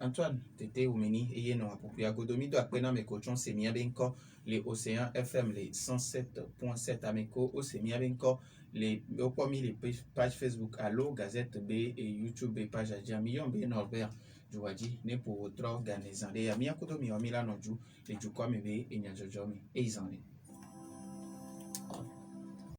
Antoine tete umeni eyeno apopia godomi do akpena me kochon semia benko les Océans FM les 107.7 ameko osemia benko les opomi les pages Facebook Allo Gazette B et YouTube et page Adjamion B Norbert Jouadi ne pour autre organisant les amia kodo mi omila noju les jukwa mebe enyajojomi e izanle